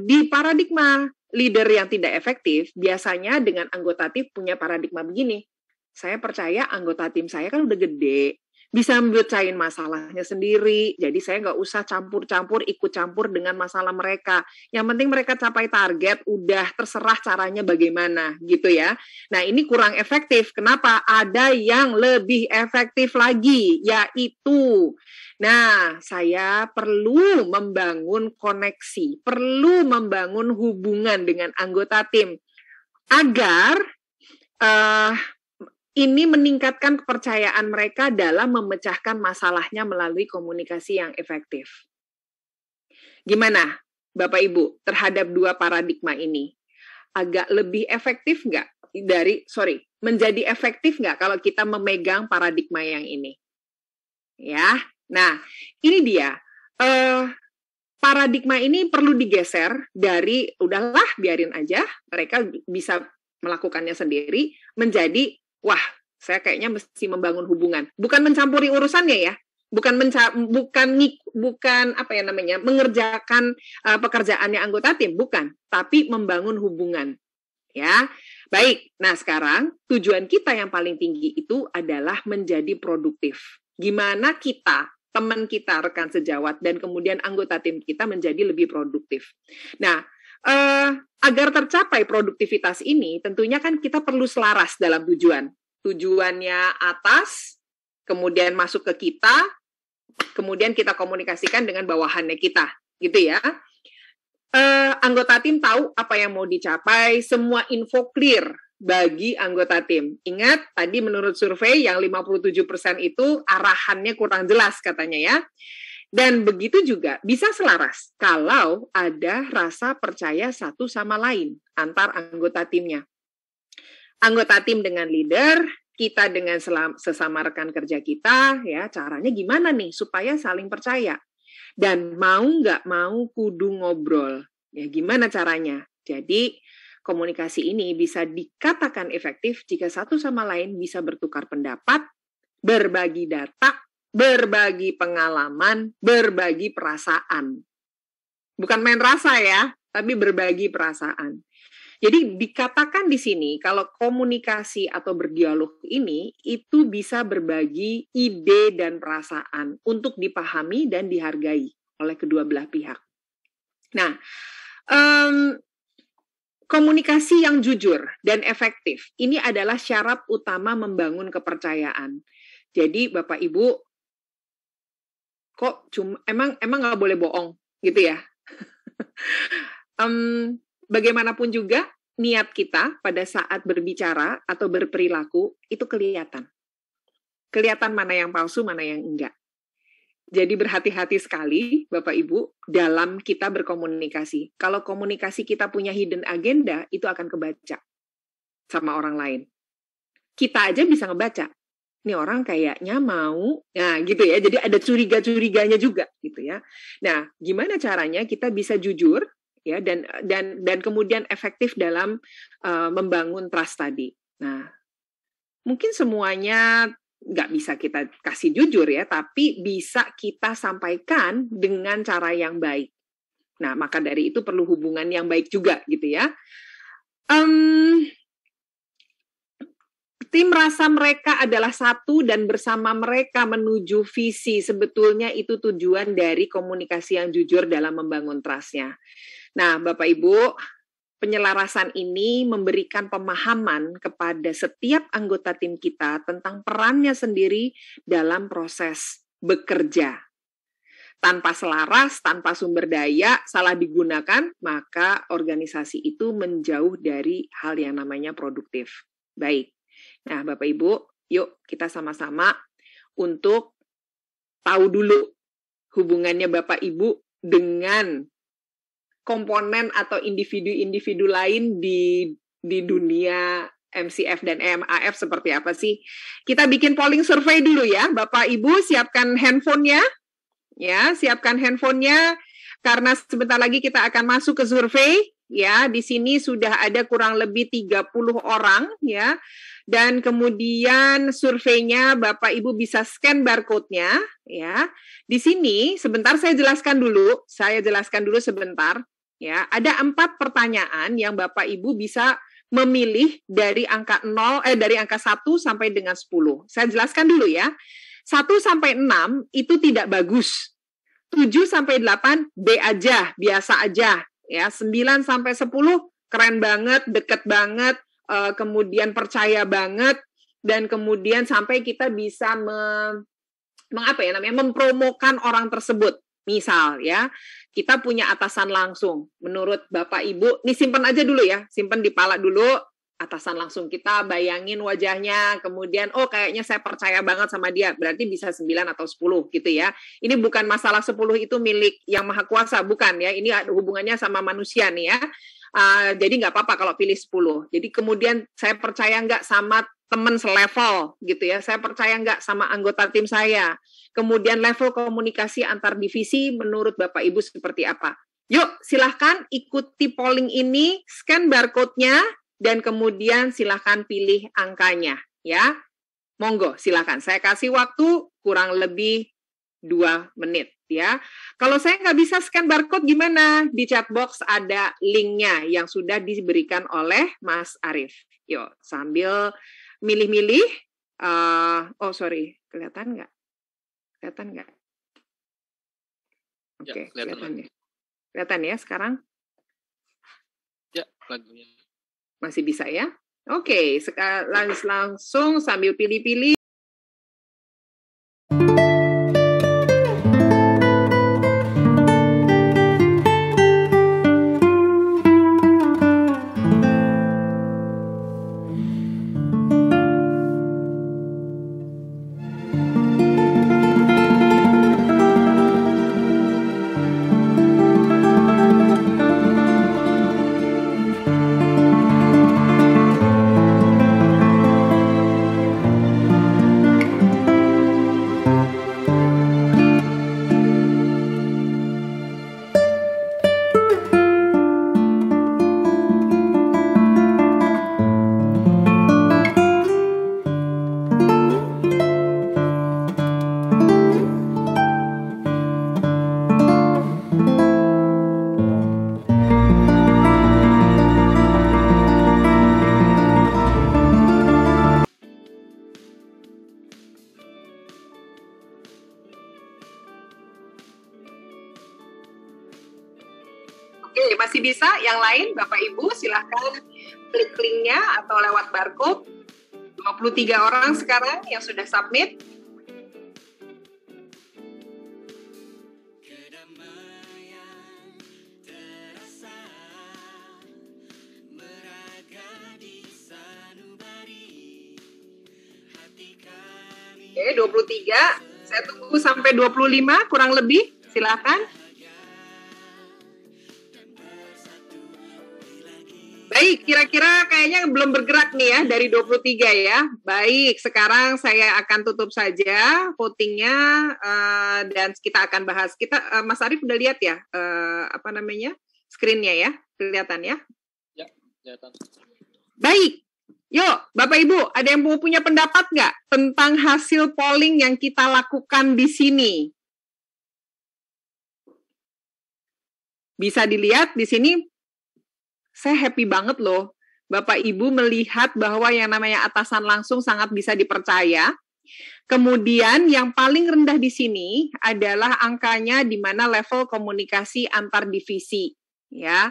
di paradigma leader yang tidak efektif, biasanya dengan anggota tim punya paradigma begini. Saya percaya anggota tim saya kan udah gede, bisa mecahin masalahnya sendiri, jadi saya nggak usah campur-campur, ikut campur dengan masalah mereka. Yang penting mereka capai target, udah terserah caranya bagaimana, gitu ya. Nah, ini kurang efektif. Kenapa? Ada yang lebih efektif lagi, yaitu, nah, saya perlu membangun koneksi, perlu membangun hubungan dengan anggota tim, agar ini meningkatkan kepercayaan mereka dalam memecahkan masalahnya melalui komunikasi yang efektif. Gimana, Bapak Ibu, terhadap dua paradigma ini? Agak lebih efektif nggak? Menjadi efektif nggak kalau kita memegang paradigma yang ini? Ya, nah, ini dia. Paradigma ini perlu digeser dari, udahlah, biarin aja, mereka bisa melakukannya sendiri, menjadi wah, saya kayaknya mesti membangun hubungan. Bukan mencampuri urusannya ya, bukan mengerjakan pekerjaannya anggota tim, bukan, tapi membangun hubungan. Ya, baik. Nah, sekarang tujuan kita yang paling tinggi itu adalah menjadi produktif. Gimana kita, teman kita, rekan sejawat, dan kemudian anggota tim kita menjadi lebih produktif. Nah, agar tercapai produktivitas ini, tentunya kan kita perlu selaras dalam tujuan. Tujuannya atas, kemudian masuk ke kita, kemudian kita komunikasikan dengan bawahannya kita, gitu ya. Anggota tim tahu apa yang mau dicapai, semua info clear bagi anggota tim. Ingat, tadi menurut survei yang 57% itu arahannya kurang jelas katanya ya. Dan begitu juga bisa selaras kalau ada rasa percaya satu sama lain antar anggota timnya. Anggota tim dengan leader, kita dengan sesama rekan kerja kita, ya caranya gimana nih supaya saling percaya. Dan mau nggak mau kudu ngobrol. Ya gimana caranya? Jadi komunikasi ini bisa dikatakan efektif jika satu sama lain bisa bertukar pendapat, berbagi data, berbagi pengalaman, berbagi perasaan. Bukan main rasa ya, tapi berbagi perasaan. Jadi dikatakan di sini kalau komunikasi atau berdialog ini itu bisa berbagi ide dan perasaan untuk dipahami dan dihargai oleh kedua belah pihak. Nah, komunikasi yang jujur dan efektif ini adalah syarat utama membangun kepercayaan. Jadi Bapak Ibu, kok emang nggak boleh bohong gitu ya? Bagaimanapun juga niat kita pada saat berbicara atau berperilaku itu kelihatan. Kelihatan mana yang palsu, mana yang enggak. Jadi berhati-hati sekali Bapak Ibu dalam kita berkomunikasi. Kalau komunikasi kita punya hidden agenda, itu akan kebaca sama orang lain. Kita aja bisa ngebaca. Ini orang kayaknya mau, nah gitu ya. Jadi ada curiga-curiganya juga gitu ya. Nah, gimana caranya kita bisa jujur ya, dan kemudian efektif dalam membangun trust tadi. Nah, mungkin semuanya nggak bisa kita kasih jujur ya, tapi bisa kita sampaikan dengan cara yang baik. Nah, maka dari itu perlu hubungan yang baik juga gitu ya. Tim rasa mereka adalah satu dan bersama mereka menuju visi. Sebetulnya itu tujuan dari komunikasi yang jujur dalam membangun trust-nya. Nah, Bapak Ibu, penyelarasan ini memberikan pemahaman kepada setiap anggota tim kita tentang perannya sendiri dalam proses bekerja. Tanpa selaras, tanpa sumber daya, salah digunakan, maka organisasi itu menjauh dari hal yang namanya produktif. Baik. Nah, Bapak Ibu, yuk kita sama-sama untuk tahu dulu hubungannya Bapak Ibu dengan komponen atau individu-individu lain di dunia MCF dan EMAF seperti apa sih? Kita bikin polling survei dulu ya, Bapak Ibu siapkan handphonenya, ya siapkan handphonenya karena sebentar lagi kita akan masuk ke survei. Ya, di sini sudah ada kurang lebih 30 orang ya. Dan kemudian surveinya Bapak Ibu bisa scan barcode-nya ya. Di sini sebentar saya jelaskan dulu sebentar ya. Ada 4 pertanyaan yang Bapak Ibu bisa memilih dari angka 1 sampai dengan 10. Saya jelaskan dulu ya. 1 sampai 6 itu tidak bagus. 7 sampai 8 B aja, biasa aja. Ya, 9 sampai 10 keren banget, deket banget, kemudian percaya banget, dan kemudian sampai kita bisa mempromokan orang tersebut. Misal ya, kita punya atasan langsung. Menurut Bapak Ibu, nih simpen aja dulu ya, simpen di pala dulu. Atasan langsung kita bayangin wajahnya, kemudian kayaknya saya percaya banget sama dia, berarti bisa 9 atau 10 gitu ya. Ini bukan masalah 10 itu milik yang maha kuasa, bukan ya, ini ada hubungannya sama manusia nih ya. Jadi nggak apa-apa kalau pilih 10. Jadi kemudian saya percaya nggak sama teman selevel gitu ya, saya percaya nggak sama anggota tim saya. Kemudian level komunikasi antar divisi menurut Bapak Ibu seperti apa. Yuk silahkan ikuti polling ini, scan barcode-nya, dan kemudian silahkan pilih angkanya, ya. Monggo, silahkan. Saya kasih waktu kurang lebih 2 menit, ya. Kalau saya nggak bisa scan barcode, gimana? Di chat box ada linknya yang sudah diberikan oleh Mas Arief. Yuk, sambil milih-milih. Kelihatan nggak? Kelihatan nggak? Oke, kelihatan ya. Kelihatan ya sekarang? Ya, lagunya. Masih bisa ya? Oke, sekarang langsung sambil pilih-pilih. Oke, masih bisa? Yang lain, Bapak Ibu, silahkan klik linknya atau lewat barcode. 23 orang sekarang yang sudah submit. Oke, 23. Saya tunggu sampai 25, kurang lebih. Silahkan. Baik, kira-kira kayaknya belum bergerak nih ya dari 23 ya. Baik, sekarang saya akan tutup saja votingnya dan kita akan bahas. Mas Arief udah lihat ya screen-nya ya? Kelihatan ya? Ya, kelihatan. Baik. Yuk, Bapak Ibu, ada yang mau punya pendapat nggak tentang hasil polling yang kita lakukan di sini? Bisa dilihat di sini, saya happy banget loh. Bapak Ibu melihat bahwa yang namanya atasan langsung sangat bisa dipercaya. Kemudian yang paling rendah di sini adalah angkanya di mana level komunikasi antar divisi. Ya,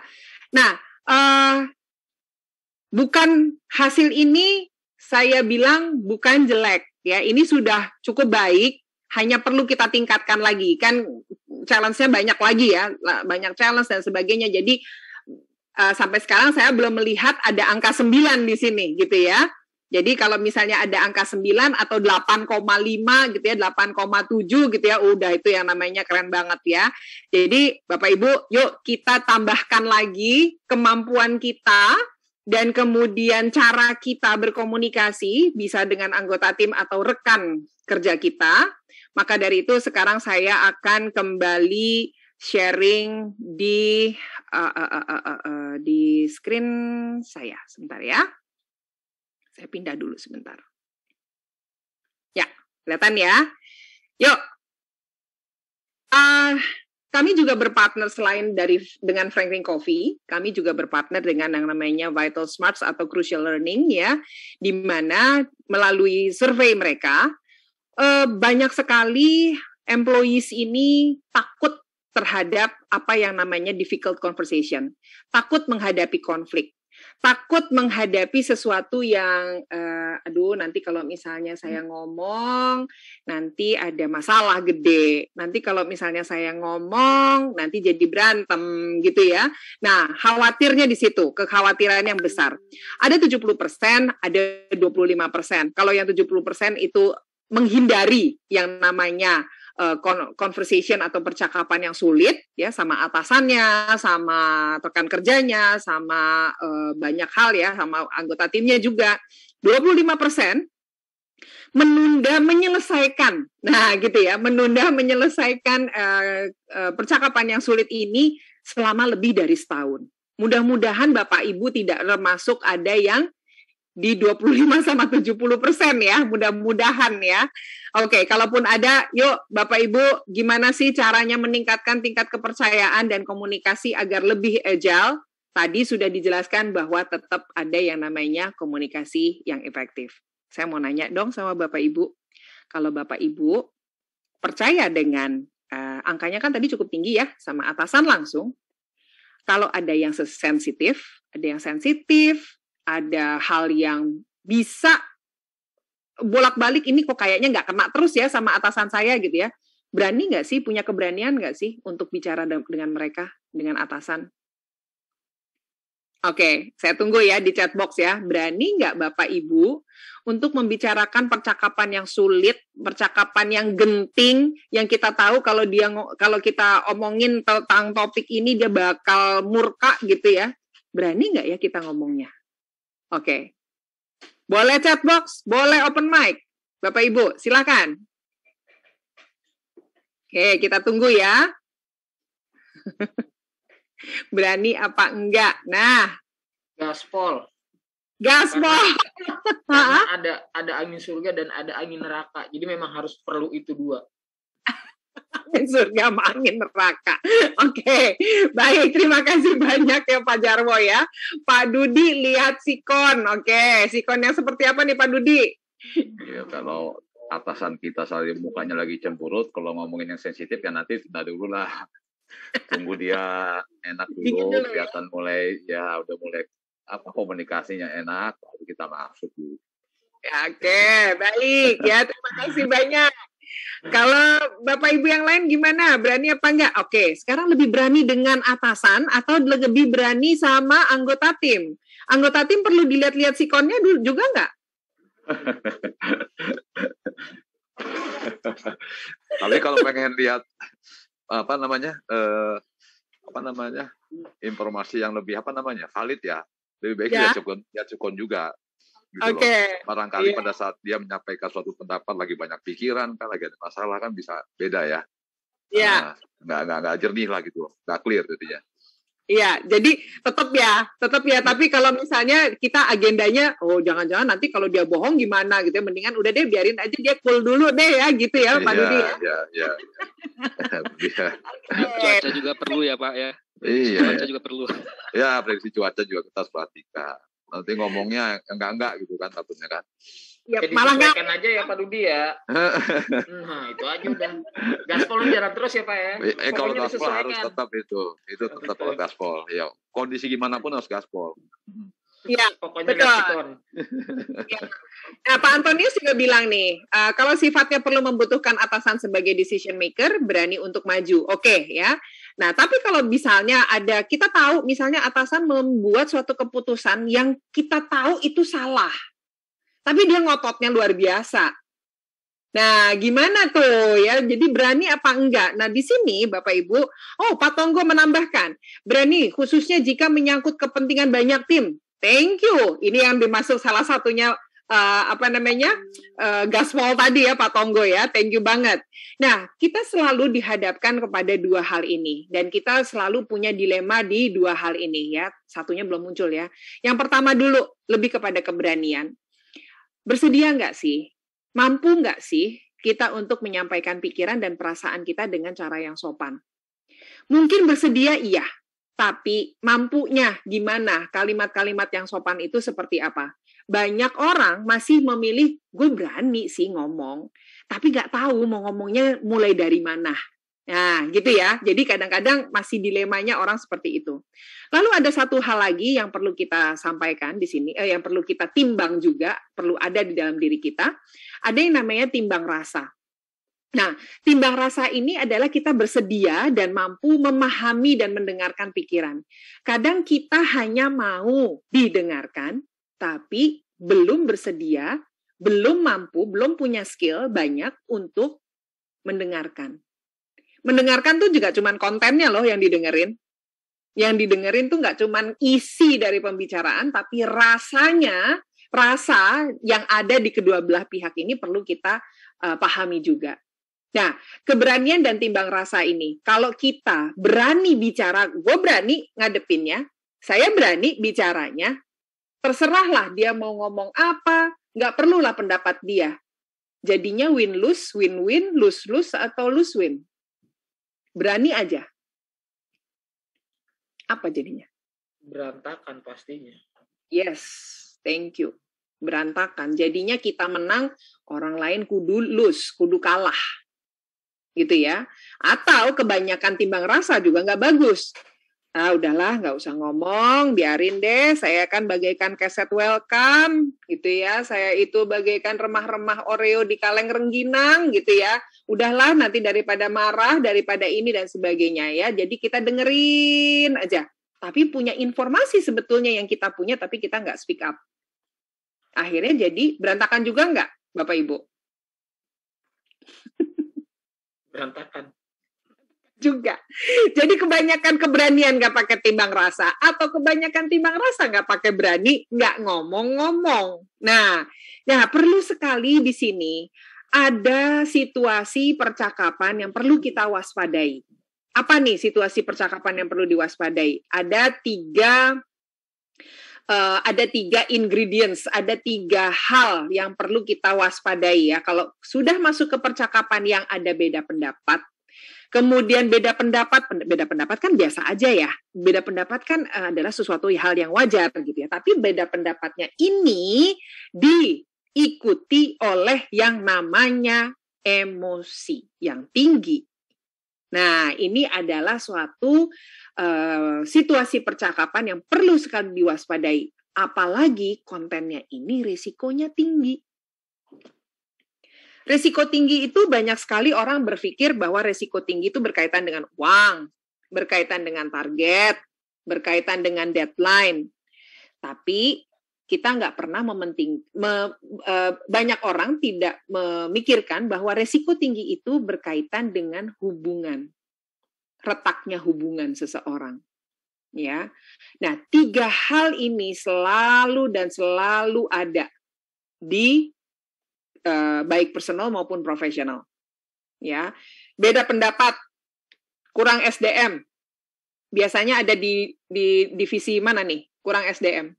nah, bukan hasil ini saya bilang bukan jelek ya, ini sudah cukup baik, hanya perlu kita tingkatkan lagi, kan challenge-nya banyak lagi ya, banyak challenge dan sebagainya, jadi sampai sekarang saya belum melihat ada angka 9 di sini gitu ya, jadi kalau misalnya ada angka 9 atau 8,5 gitu ya, 8,7 gitu ya, udah itu yang namanya keren banget ya. Jadi Bapak Ibu, yuk kita tambahkan lagi kemampuan kita, dan kemudian cara kita berkomunikasi bisa dengan anggota tim atau rekan kerja kita. Maka dari itu sekarang saya akan kembali sharing di screen saya. Sebentar ya. Saya pindah dulu sebentar. Ya, kelihatan ya. Yuk. Kami juga berpartner selain dengan Franklin Covey, kami juga berpartner dengan yang namanya Vital Smarts atau Crucial Learning ya, di mana melalui survei mereka banyak sekali employees ini takut terhadap apa yang namanya difficult conversation, takut menghadapi konflik, takut menghadapi sesuatu yang nanti kalau misalnya saya ngomong nanti ada masalah gede, nanti kalau misalnya saya ngomong nanti jadi berantem gitu ya. Nah, khawatirnya di situ, kekhawatiran yang besar. Ada 70%, ada 25%. Kalau yang 70% itu menghindari yang namanya conversation atau percakapan yang sulit ya, sama atasannya, sama rekan kerjanya, sama banyak hal ya, sama anggota timnya juga. 25% menunda menyelesaikan. Nah, gitu ya, menunda menyelesaikan percakapan yang sulit ini selama lebih dari setahun. Mudah-mudahan Bapak Ibu tidak termasuk ada yang di 25 sama 70% ya, mudah-mudahan ya. Oke, kalaupun ada, yuk Bapak Ibu, gimana sih caranya meningkatkan tingkat kepercayaan dan komunikasi agar lebih agile? Tadi sudah dijelaskan bahwa tetap ada yang namanya komunikasi yang efektif. Saya mau nanya dong sama Bapak Ibu, kalau Bapak Ibu percaya dengan angkanya kan tadi cukup tinggi ya, sama atasan langsung, kalau ada yang sensitif, ada hal yang bisa bolak-balik, ini kok kayaknya nggak kena terus ya sama atasan saya gitu ya. Berani nggak sih, punya keberanian nggak sih untuk bicara dengan mereka, dengan atasan? Oke, saya tunggu ya di chat box ya. Berani nggak Bapak Ibu untuk membicarakan percakapan yang sulit, percakapan yang genting, yang kita tahu kalau kita omongin tentang topik ini dia bakal murka gitu ya. Berani nggak ya kita ngomongnya? Oke. Boleh chat box, boleh open mic. Bapak Ibu, silakan. Oke, kita tunggu ya. Berani apa enggak? Nah, gaspol. Karena ada angin surga dan ada angin neraka. Jadi memang harus perlu itu dua. Angin surga sama angin neraka. Oke, baik, terima kasih banyak ya Pak Jarwo ya. Pak Dudi lihat sikon. Oke, sikonnya seperti apa nih Pak Dudi? Ya, kalau atasan kita saling mukanya lagi cemberut, kalau ngomongin yang sensitif ya nanti tunda dulu lah. Tunggu dia enak dulu, kelihatan udah mulai komunikasinya enak, baru kita masuk dulu. Oke, baik ya, terima kasih banyak. Kalau Bapak Ibu yang lain gimana? Berani apa enggak? Oke, sekarang lebih berani dengan atasan atau lebih berani sama anggota tim? Anggota tim perlu dilihat-lihat sikonnya dulu juga enggak? Tapi kalau pengen lihat informasi yang lebih valid ya, lebih baik lihat sikon juga. Gitu loh. Barangkali pada saat dia menyampaikan suatu pendapat lagi banyak pikiran kan, lagi ada masalah kan bisa beda ya. Nggak jernih lah gitu loh, nggak clear jadinya. Iya, jadi tetap ya. Tapi kalau misalnya kita agendanya, jangan-jangan nanti kalau dia bohong gimana gitu ya, mendingan udah deh biarin aja dia cool dulu deh ya, gitu ya Pak Dudi ya. Iya. Cuaca juga perlu ya Pak ya. Iya. Cuaca juga perlu. Ya, prediksi cuaca juga kita harus perhatikan. Nanti ngomongnya enggak gitu kan takutnya kan. Ya, Jadi malah disesuaikan aja ya Pak Dudi ya. Nah, itu aja udah. Gaspol jalan terus ya Pak ya. Kalau Pokoknya gaspol harus disesuaikan. tetap itu tetap kalau gaspol. Ya, kondisi gimana pun harus gaspol. Iya, Pokoknya betul. gaspol. Ya. Nah, Pak Antonius juga bilang nih, kalau sifatnya perlu membutuhkan atasan sebagai decision maker, berani untuk maju. Oke, ya. Nah, tapi kalau misalnya kita tahu misalnya atasan membuat suatu keputusan yang kita tahu itu salah, tapi dia ngototnya luar biasa. Nah, gimana tuh ya? Jadi berani apa enggak? Nah, di sini Bapak Ibu, Pak Tonggo menambahkan, berani khususnya jika menyangkut kepentingan banyak tim. Thank you. Ini yang dimaksud salah satunya gaspol tadi ya Pak Tonggo ya. Thank you banget. Nah, kita selalu dihadapkan kepada dua hal ini dan kita selalu punya dilema di dua hal ini ya. Satunya belum muncul ya. Yang pertama dulu lebih kepada keberanian. Bersedia nggak sih? Mampu nggak sih kita untuk menyampaikan pikiran dan perasaan kita dengan cara yang sopan? Mungkin bersedia iya, tapi mampunya gimana? Kalimat-kalimat yang sopan itu seperti apa? Banyak orang masih memilih, gue berani sih ngomong, tapi nggak tahu mau ngomongnya mulai dari mana. Nah, gitu ya. Jadi kadang-kadang masih dilemanya orang seperti itu. Lalu ada satu hal lagi yang perlu kita sampaikan di sini, yang perlu kita timbang juga, perlu ada di dalam diri kita. Ada yang namanya timbang rasa. Nah, timbang rasa ini adalah kita bersedia dan mampu memahami dan mendengarkan pikiran. Kadang kita hanya mau didengarkan, tapi belum bersedia, belum mampu, belum punya skill banyak untuk mendengarkan. Mendengarkan tuh juga cuman kontennya loh yang didengerin. Yang didengerin tuh nggak cuman isi dari pembicaraan, tapi rasa yang ada di kedua belah pihak ini perlu kita pahami juga. Nah, keberanian dan timbang rasa ini, kalau kita berani bicara, gue berani ngadepinnya, saya berani bicaranya, terserahlah dia mau ngomong apa, nggak perlulah pendapat dia. Jadinya win-lose, win-win, lose-lose, atau lose-win. Berani aja. Apa jadinya? Berantakan pastinya. Yes, thank you. Berantakan. Jadinya kita menang, orang lain kudu lose, kudu kalah. Gitu ya. Atau kebanyakan timbang rasa juga nggak bagus. Udahlah, nggak usah ngomong, biarin deh, saya kan bagaikan keset welcome, gitu ya, saya itu bagaikan remah-remah Oreo di kaleng rengginang, gitu ya, udahlah nanti daripada marah, daripada ini dan sebagainya ya, jadi kita dengerin aja, tapi punya informasi sebetulnya yang kita punya, tapi kita nggak speak up. Akhirnya jadi berantakan juga nggak, Bapak Ibu? Berantakan. Juga. Jadi kebanyakan keberanian nggak pakai timbang rasa, atau kebanyakan timbang rasa nggak pakai berani, nggak ngomong-ngomong. Nah, perlu sekali di sini ada situasi percakapan yang perlu kita waspadai. Apa nih situasi percakapan yang perlu diwaspadai? Ada tiga ingredients, ada 3 hal yang perlu kita waspadai ya. Kalau sudah masuk ke percakapan yang ada beda pendapat, kemudian beda pendapat kan biasa aja ya. Beda pendapat kan adalah sesuatu hal yang wajar gitu ya. Tapi beda pendapatnya ini diikuti oleh yang namanya emosi yang tinggi. Nah, ini adalah suatu situasi percakapan yang perlu sekali diwaspadai. Apalagi kontennya ini risikonya tinggi. Risiko tinggi itu banyak sekali orang berpikir bahwa risiko tinggi itu berkaitan dengan uang, berkaitan dengan target, berkaitan dengan deadline. Tapi kita nggak pernah banyak orang tidak memikirkan bahwa risiko tinggi itu berkaitan dengan hubungan, retaknya hubungan seseorang. Ya, nah 3 hal ini selalu ada di baik personal maupun profesional, ya. Beda pendapat, kurang SDM, biasanya ada di divisi mana nih? Kurang SDM.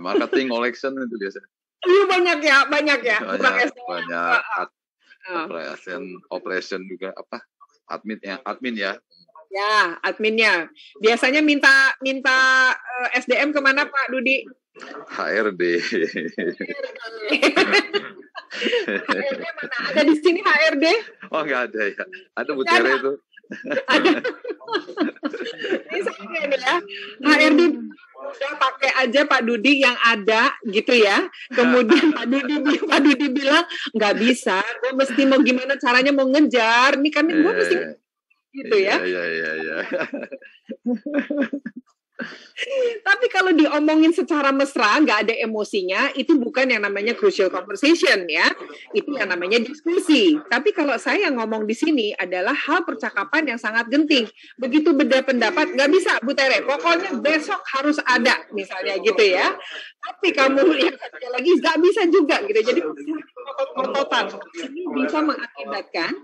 Marketing, collection itu biasanya. Iya banyak ya. Kurang SDM. Banyak operation juga apa? Admin ya. Ya, adminnya. Biasanya minta SDM kemana Pak Dudi? HRD. HRD mana? Ada di sini HRD? Oh nggak ada ya. Ada Bu Tere itu. Ini saya nih ya. HRD udah pakai aja Pak Dudi yang ada gitu ya. Kemudian Pak Dudi bilang nggak bisa. Gue mesti mau gimana caranya mau ngejar. Ini kan gue mesti gitu ya. Iya. Tapi kalau diomongin secara mesra, nggak ada emosinya, itu bukan yang namanya crucial conversation ya. Itu yang namanya diskusi. Tapi kalau saya ngomong di sini adalah hal percakapan yang sangat genting. Begitu beda pendapat, nggak bisa Bu Tere. Pokoknya besok harus ada, misalnya gitu ya. Tapi kamu lihat lagi nggak bisa juga gitu. Jadi total ini bisa mengakibatkan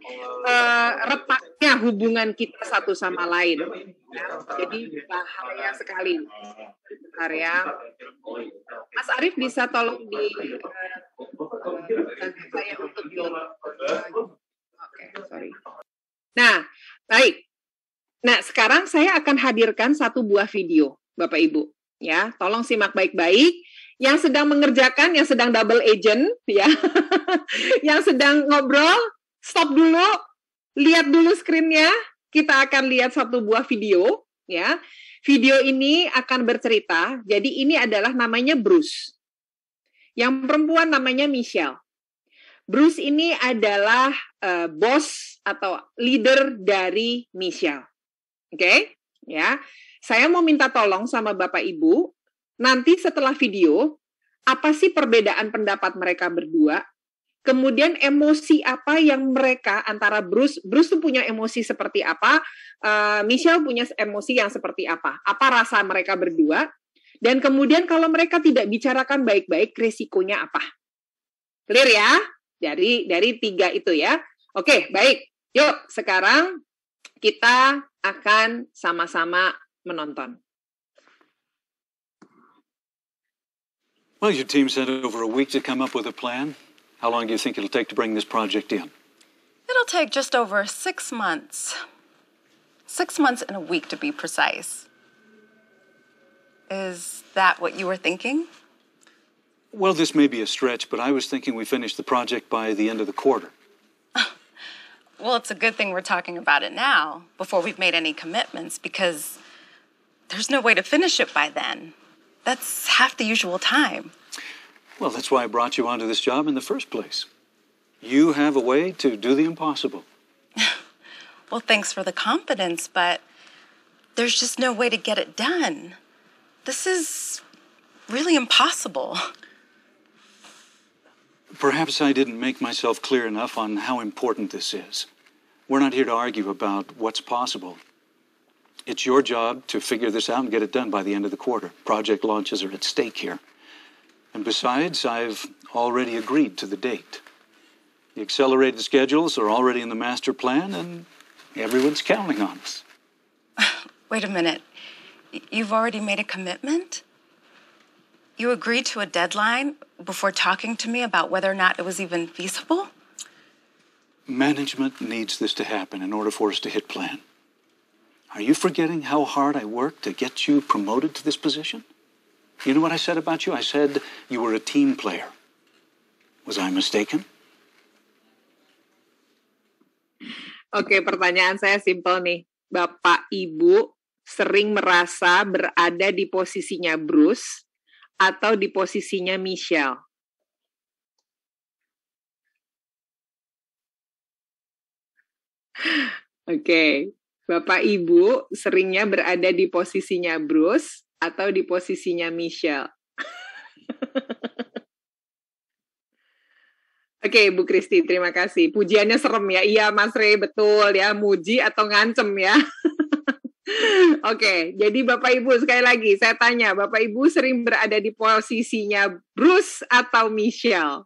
retaknya hubungan kita satu sama lain. Ya, jadi bahaya sekali. Bentar ya. Mas Arief bisa tolong saya untuk sorry. Nah, baik. Nah, sekarang saya akan hadirkan satu buah video, Bapak Ibu. Ya, tolong simak baik-baik. Yang sedang mengerjakan, yang sedang double agent, ya, yang sedang ngobrol, stop dulu, lihat dulu screen-nya. Kita akan lihat satu buah video, ya. Video ini akan bercerita. Jadi ini adalah namanya Bruce. Yang perempuan namanya Michelle. Bruce ini adalah bos atau leader dari Michelle. Oke, ya. Saya mau minta tolong sama Bapak Ibu. Nanti setelah video, apa sih perbedaan pendapat mereka berdua? Kemudian emosi apa yang mereka antara Bruce tuh punya emosi seperti apa, Michelle punya emosi yang seperti apa rasa mereka berdua, dan kemudian kalau mereka tidak bicarakan baik-baik, resikonya apa? Clear ya? Dari 3 itu ya. Oke, baik. Yuk, sekarang kita akan sama-sama menonton. Well, your team sent over a week to come up with a plan. How long do you think it'll take to bring this project in? It'll take just over 6 months. 6 months and a week to be precise. Is that what you were thinking? Well, this may be a stretch, but I was thinking we finish the project by the end of the quarter. Well, it's a good thing we're talking about it now, before we've made any commitments, because there's no way to finish it by then. That's half the usual time. Well, that's why I brought you onto this job in the first place. You have a way to do the impossible. Well, thanks for the confidence, but there's just no way to get it done. This is really impossible. Perhaps I didn't make myself clear enough on how important this is. We're not here to argue about what's possible. It's your job to figure this out and get it done by the end of the quarter. Project launches are at stake here. And besides, I've already agreed to the date. The accelerated schedules are already in the master plan, and everyone's counting on us. Wait a minute. You've already made a commitment? You agreed to a deadline before talking to me about whether or not it was even feasible? Management needs this to happen in order for us to hit plan. Are you forgetting how hard I worked to get you promoted to this position? You know what I said about you? I said you were a team player. Was I mistaken? Oke, pertanyaan saya simpel nih. Bapak Ibu sering merasa berada di posisinya Bruce atau di posisinya Michelle? Oke, Bapak Ibu seringnya berada di posisinya Bruce atau di posisinya Michelle? Oke, Bu Kristi, terima kasih. Pujiannya serem ya. Iya, Mas Rey, betul ya. Muji atau ngancem ya. Oke, jadi Bapak Ibu sekali lagi saya tanya, Bapak Ibu sering berada di posisinya Bruce atau Michelle?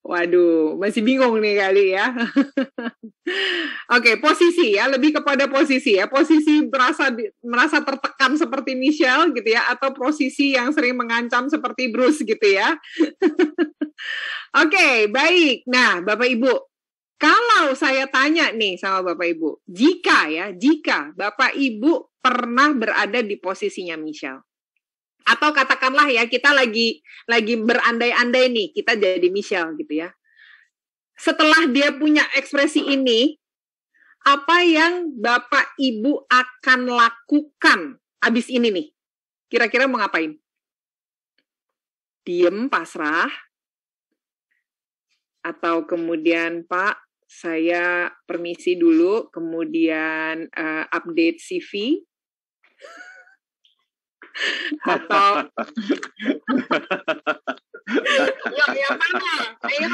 Waduh, masih bingung nih kali ya. Oke, posisi ya, lebih kepada posisi ya. Posisi merasa tertekan seperti Michelle gitu ya, atau posisi yang sering mengancam seperti Bruce gitu ya. Oke, baik. Nah, Bapak Ibu, kalau saya tanya nih sama Bapak Ibu, jika Bapak Ibu pernah berada di posisinya Michelle, atau katakanlah ya kita lagi berandai-andai nih kita jadi Michelle gitu ya. Setelah dia punya ekspresi ini, apa yang Bapak Ibu akan lakukan abis ini nih? Kira-kira mau ngapain? Diem, pasrah? Atau kemudian, Pak, saya permisi dulu, kemudian update CV? Atau yang mana? Ayo.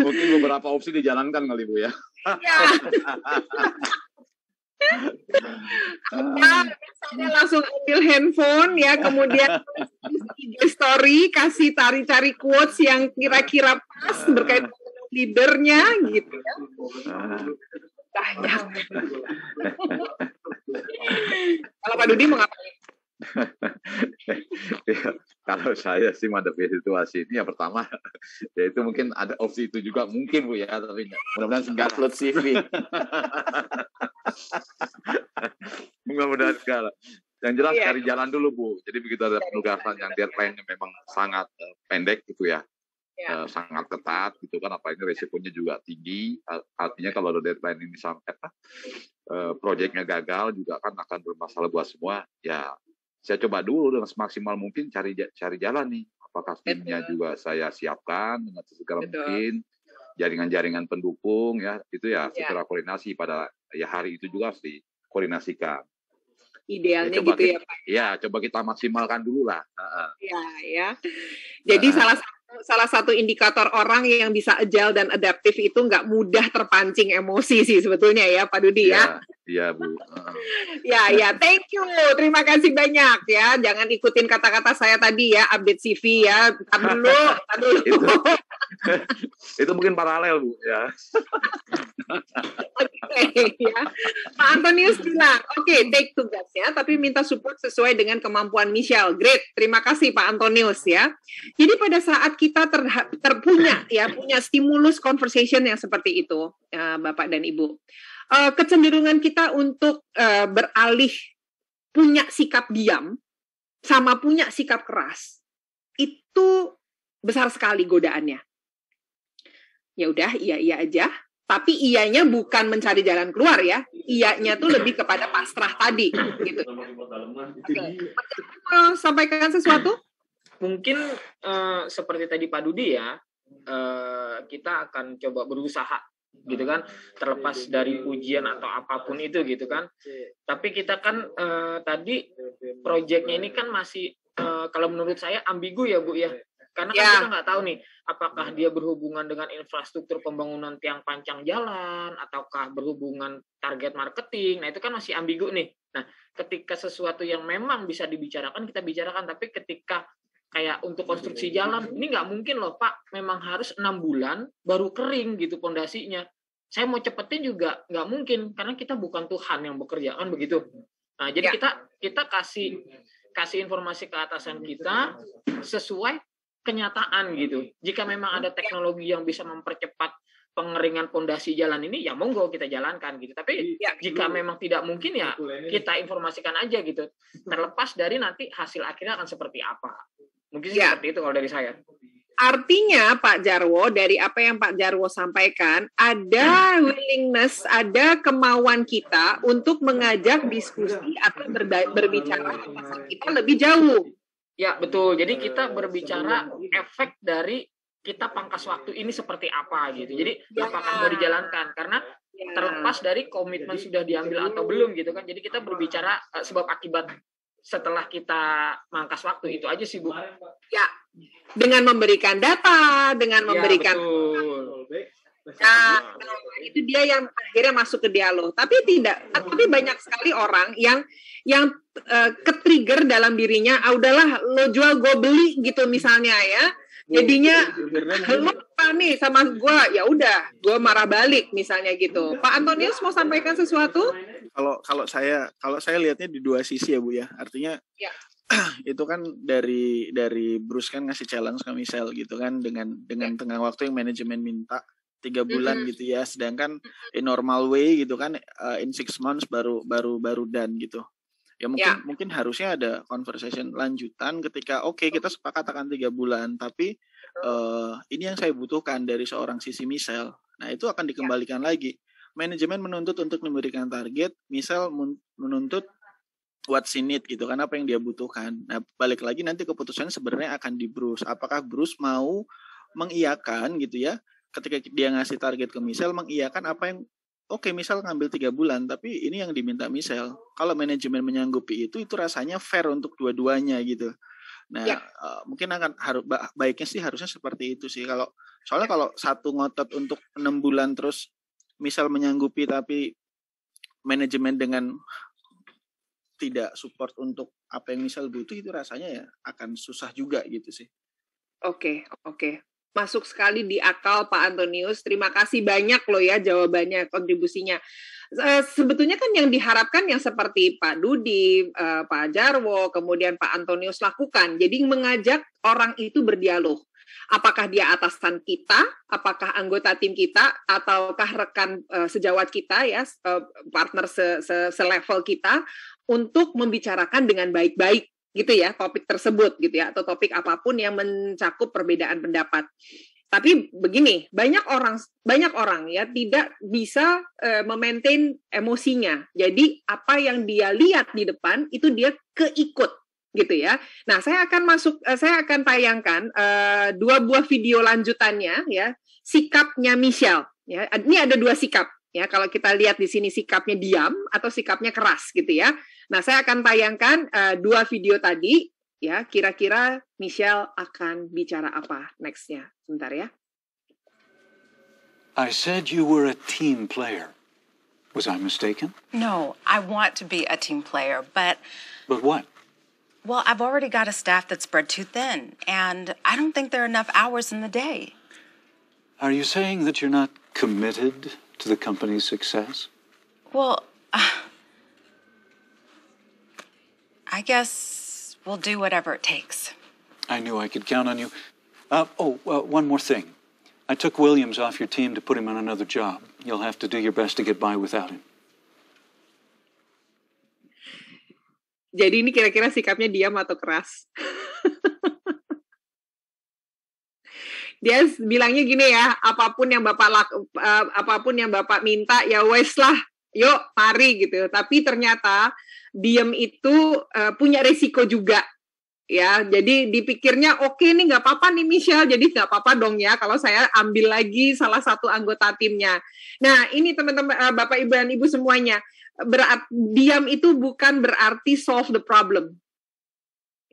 Mungkin beberapa opsi dijalankan kali Bu ya. Ya. Misalnya langsung ambil handphone ya, kemudian story, kasih cari quotes yang kira-kira pas berkaitan dengan leadernya gitu ya. Banyak. Kalau Pak Dudi mau ngapain? Ya, kalau saya sih menghadapi situasi ini, yang pertama yaitu mungkin ada opsi itu juga mungkin Bu ya, tapi mudah-mudahan enggak. Upload CV. Mudah-mudahan enggak. Yang jelas cari jalan dulu Bu. Jadi begitu ada penugasan yang deadline-nya memang sangat pendek gitu ya. Sangat ketat gitu kan, apalagi resikonya juga tinggi. Artinya kalau ada deadline ini sampai proyeknya gagal juga kan akan bermasalah buat semua. Ya saya coba dulu dengan semaksimal mungkin cari jalan nih. Apakah timnya juga saya siapkan dengan segala mungkin, jaringan-jaringan pendukung ya, itu ya secara koordinasi pada ya hari itu juga harus dikoordinasikan. Idealnya ya, gitu ya Pak. Ya, coba kita maksimalkan dulu lah. Ya. Jadi salah satu indikator orang yang bisa agile dan adaptif itu nggak mudah terpancing emosi sih sebetulnya ya Pak Dudi ya. Iya Bu. Ya, thank you. Terima kasih banyak ya. Jangan ikutin kata-kata saya tadi ya, update CV ya. Tar dulu. Itu mungkin paralel Bu ya. Ya. Pak Antonius bilang, oke, take tugasnya, tapi minta support sesuai dengan kemampuan Michelle. Great, terima kasih Pak Antonius ya. Jadi pada saat kita punya stimulus conversation yang seperti itu, Bapak dan Ibu, kecenderungan kita untuk beralih punya sikap diam sama punya sikap keras itu besar sekali godaannya. Ya udah, iya aja. Tapi iyanya bukan mencari jalan keluar ya. Iyanya tuh lebih kepada pasrah tadi gitu. Sampaikan sesuatu? Mungkin seperti tadi Pak Dudi ya, kita akan coba berusaha gitu kan, terlepas dari ujian atau apapun itu gitu kan. Tapi kita kan tadi proyeknya ini kan masih kalau menurut saya ambigu ya Bu ya. Karena kan kita nggak tahu nih, apakah dia berhubungan dengan infrastruktur pembangunan tiang pancang jalan, ataukah berhubungan target marketing. Nah, itu kan masih ambigu nih. Nah, ketika sesuatu yang memang bisa dibicarakan, kita bicarakan. Tapi ketika kayak untuk konstruksi jalan, ini nggak mungkin loh Pak, memang harus 6 bulan baru kering gitu pondasinya. Saya mau cepetin juga nggak mungkin, karena kita bukan Tuhan yang bekerja, kan begitu. Nah, jadi kita kasih informasi ke atasan kita sesuai kenyataan gitu. Jika memang ada teknologi yang bisa mempercepat pengeringan pondasi jalan ini, ya monggo kita jalankan gitu. Tapi jika memang tidak mungkin ya kita informasikan aja gitu. Terlepas dari nanti hasil akhirnya akan seperti apa. Mungkin seperti itu kalau dari saya. Artinya Pak Jarwo, dari apa yang Pak Jarwo sampaikan, ada willingness, ada kemauan kita untuk mengajak diskusi atau berbicara kita lebih jauh. Ya betul, jadi kita berbicara efek dari kita pangkas waktu ini seperti apa gitu. Jadi apakah mau dijalankan, karena terlepas dari komitmen sudah diambil atau belum gitu kan. Jadi kita berbicara sebab akibat setelah kita mangkas waktu, itu aja sih Bu. Ya, dengan memberikan data, dengan memberikan itu dia yang akhirnya masuk ke dialog. Tapi tapi banyak sekali orang yang ke-trigger dalam dirinya, udahlah lo jual gue beli gitu misalnya ya. Jadinya lo apa nih sama gue, ya udah gue marah balik misalnya gitu. Pak Antonius mau sampaikan sesuatu? Kalau saya lihatnya di dua sisi ya Bu ya. Artinya itu kan dari Bruce kan ngasih challenge ke Michelle gitu kan dengan tengah waktu yang manajemen minta 3 bulan gitu ya. Sedangkan in normal way gitu kan in 6 months baru done gitu. Ya mungkin harusnya ada conversation lanjutan ketika kita sepakat akan 3 bulan, tapi ini yang saya butuhkan dari seorang sisi Michelle. Nah itu akan dikembalikan lagi. Manajemen menuntut untuk memberikan target, Michelle menuntut what's in it gitu kan, apa yang dia butuhkan. Nah balik lagi nanti keputusannya sebenarnya akan di Bruce. Apakah Bruce mau mengiyakan gitu ya, ketika dia ngasih target ke Michelle, mengiyakan apa yang Michelle ngambil 3 bulan, tapi ini yang diminta Michelle. Kalau manajemen menyanggupi itu rasanya fair untuk dua-duanya gitu. Nah, mungkin baiknya sih harusnya seperti itu sih. Soalnya kalau satu ngotot untuk 6 bulan terus Michelle menyanggupi, tapi manajemen dengan tidak support untuk apa yang Michelle butuh, itu rasanya ya akan susah juga gitu sih. Oke. Masuk sekali di akal Pak Antonius. Terima kasih banyak loh ya jawabannya, kontribusinya. Sebetulnya kan yang diharapkan yang seperti Pak Dudi, Pak Jarwo, kemudian Pak Antonius lakukan. Jadi mengajak orang itu berdialog. Apakah dia atasan kita, apakah anggota tim kita, ataukah rekan sejawat kita ya, partner selevel kita, untuk membicarakan dengan baik-baik gitu ya, topik tersebut gitu ya, atau topik apapun yang mencakup perbedaan pendapat. Tapi begini, banyak orang ya tidak bisa memaintain emosinya. Jadi apa yang dia lihat di depan itu dia keikut gitu ya. Nah, saya akan tayangkan 2 buah video lanjutannya ya, sikapnya Michelle ya. Ini ada 2 sikap ya, kalau kita lihat di sini sikapnya diam atau sikapnya keras gitu ya. Nah, saya akan tayangkan 2 video tadi ya, kira-kira Michelle akan bicara apa next-nya. Sebentar ya. I said you were a team player. Was I mistaken? No, I want to be a team player, but... But what? Well, I've already got a staff that's spread too thin, and I don't think there are enough hours in the day. Are you saying that you're not committed to the company's success? Well, I guess we'll do whatever it takes. I knew I could count on you. One more thing. I took Williams off your team to put him on another job. You'll have to do your best to get by without him. Jadi ini kira-kira sikapnya diam atau keras? Dia bilangnya gini ya, apapun yang Bapak minta ya wes lah, yuk mari gitu. Tapi ternyata diam itu punya resiko juga. Ya, jadi dipikirnya oke nih nggak apa-apa nih Michelle, jadi nggak apa-apa dong ya kalau saya ambil lagi salah satu anggota timnya. Nah ini teman-teman, Bapak Ibu dan Ibu semuanya, diam itu bukan berarti solve the problem.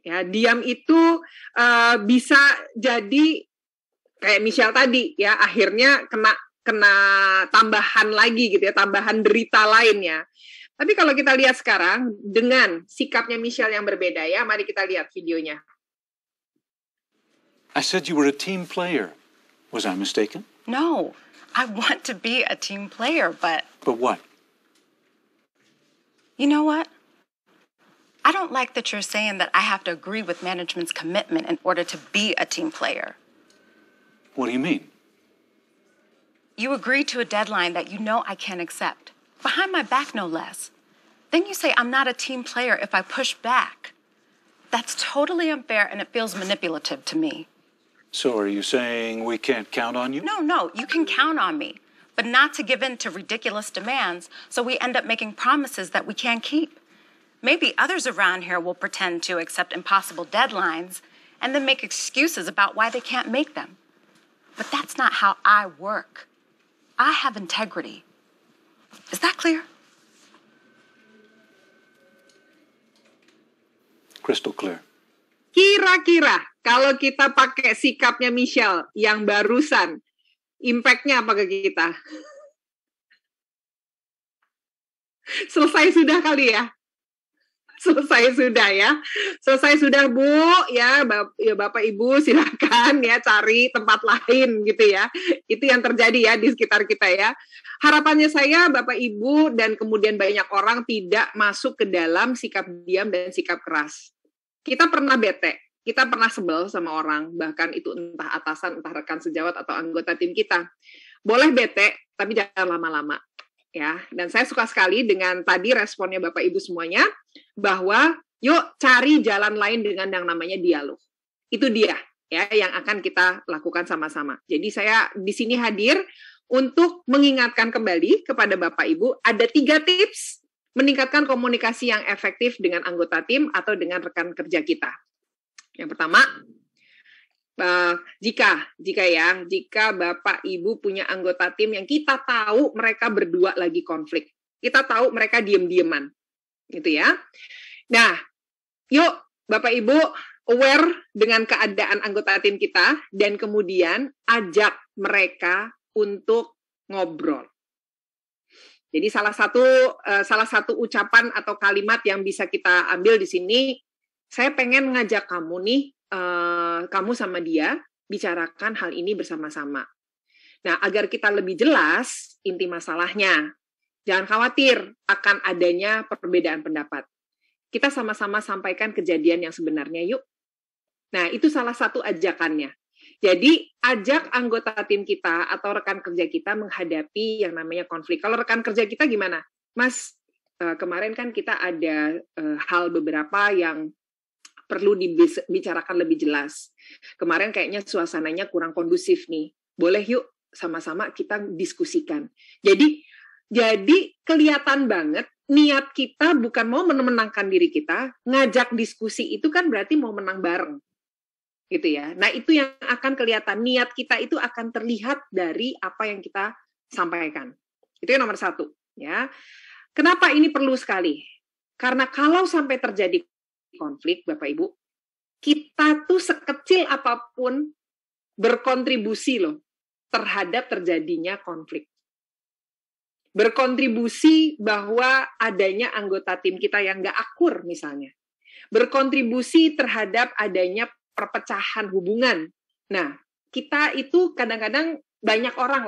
Ya, diam itu bisa jadi kayak Michelle tadi ya, akhirnya kena tambahan lagi gitu ya, tambahan derita lainnya. Tapi kalau kita lihat sekarang dengan sikapnya Michelle yang berbeda ya, mari kita lihat videonya. I said you were a team player. Was I mistaken? No, I want to be a team player, but... But what? You know what? I don't like that you're saying that I have to agree with management's commitment in order to be a team player. What do you mean? You agree to a deadline that you know I can't accept. Behind my back, no less. Then you say I'm not a team player if I push back. That's totally unfair and it feels manipulative to me. So are you saying we can't count on you? No, you can count on me, but not to give in to ridiculous demands so we end up making promises that we can't keep. Maybe others around here will pretend to accept impossible deadlines and then make excuses about why they can't make them. But that's not how I work. I have integrity. Is that clear? Crystal clear. Kira-kira kalau kita pakai sikapnya Michelle yang barusan, impact-nya apa ke kita? Selesai sudah kali ya? Selesai sudah ya. Selesai sudah Bu, ya Bapak Ibu silakan ya cari tempat lain gitu ya. Itu yang terjadi ya di sekitar kita ya. Harapannya saya Bapak Ibu dan kemudian banyak orang tidak masuk ke dalam sikap diam dan sikap keras. Kita pernah bete, kita pernah sebel sama orang, bahkan itu entah atasan, entah rekan sejawat atau anggota tim kita. Boleh bete, tapi jangan lama-lama. Ya, dan saya suka sekali dengan tadi responnya Bapak Ibu semuanya bahwa yuk cari jalan lain dengan yang namanya dialog. Itu dia ya yang akan kita lakukan sama-sama. Jadi saya di sini hadir untuk mengingatkan kembali kepada Bapak Ibu ada 3 tips meningkatkan komunikasi yang efektif dengan anggota tim atau dengan rekan kerja kita. Yang pertama, jika Bapak Ibu punya anggota tim yang kita tahu mereka berdua lagi konflik, kita tahu mereka diem-dieman, gitu ya. Nah, yuk Bapak Ibu aware dengan keadaan anggota tim kita dan kemudian ajak mereka untuk ngobrol. Jadi salah satu ucapan atau kalimat yang bisa kita ambil di sini, saya pengen ngajak kamu nih. Kamu sama dia bicarakan hal ini bersama-sama. Nah, agar kita lebih jelas inti masalahnya, jangan khawatir akan adanya perbedaan pendapat. Kita sama-sama sampaikan kejadian yang sebenarnya yuk. Nah, itu salah satu ajakannya. Jadi, ajak anggota tim kita atau rekan kerja kita menghadapi yang namanya konflik. Kalau rekan kerja kita gimana? Mas, kemarin kan kita ada hal beberapa yang perlu dibicarakan lebih jelas. Kemarin kayaknya suasananya kurang kondusif nih. Boleh yuk sama-sama kita diskusikan. Jadi kelihatan banget niat kita bukan mau menenangkan diri kita, ngajak diskusi itu kan berarti mau menang bareng. Gitu ya. Nah, itu yang akan kelihatan. Niat kita itu akan terlihat dari apa yang kita sampaikan. Itu yang nomor 1. Ya. Kenapa ini perlu sekali? Karena kalau sampai terjadi konflik, Bapak Ibu, kita tuh sekecil apapun berkontribusi loh terhadap terjadinya konflik. Berkontribusi bahwa adanya anggota tim kita yang nggak akur misalnya. Berkontribusi terhadap adanya perpecahan hubungan. Nah, kita itu kadang-kadang banyak orang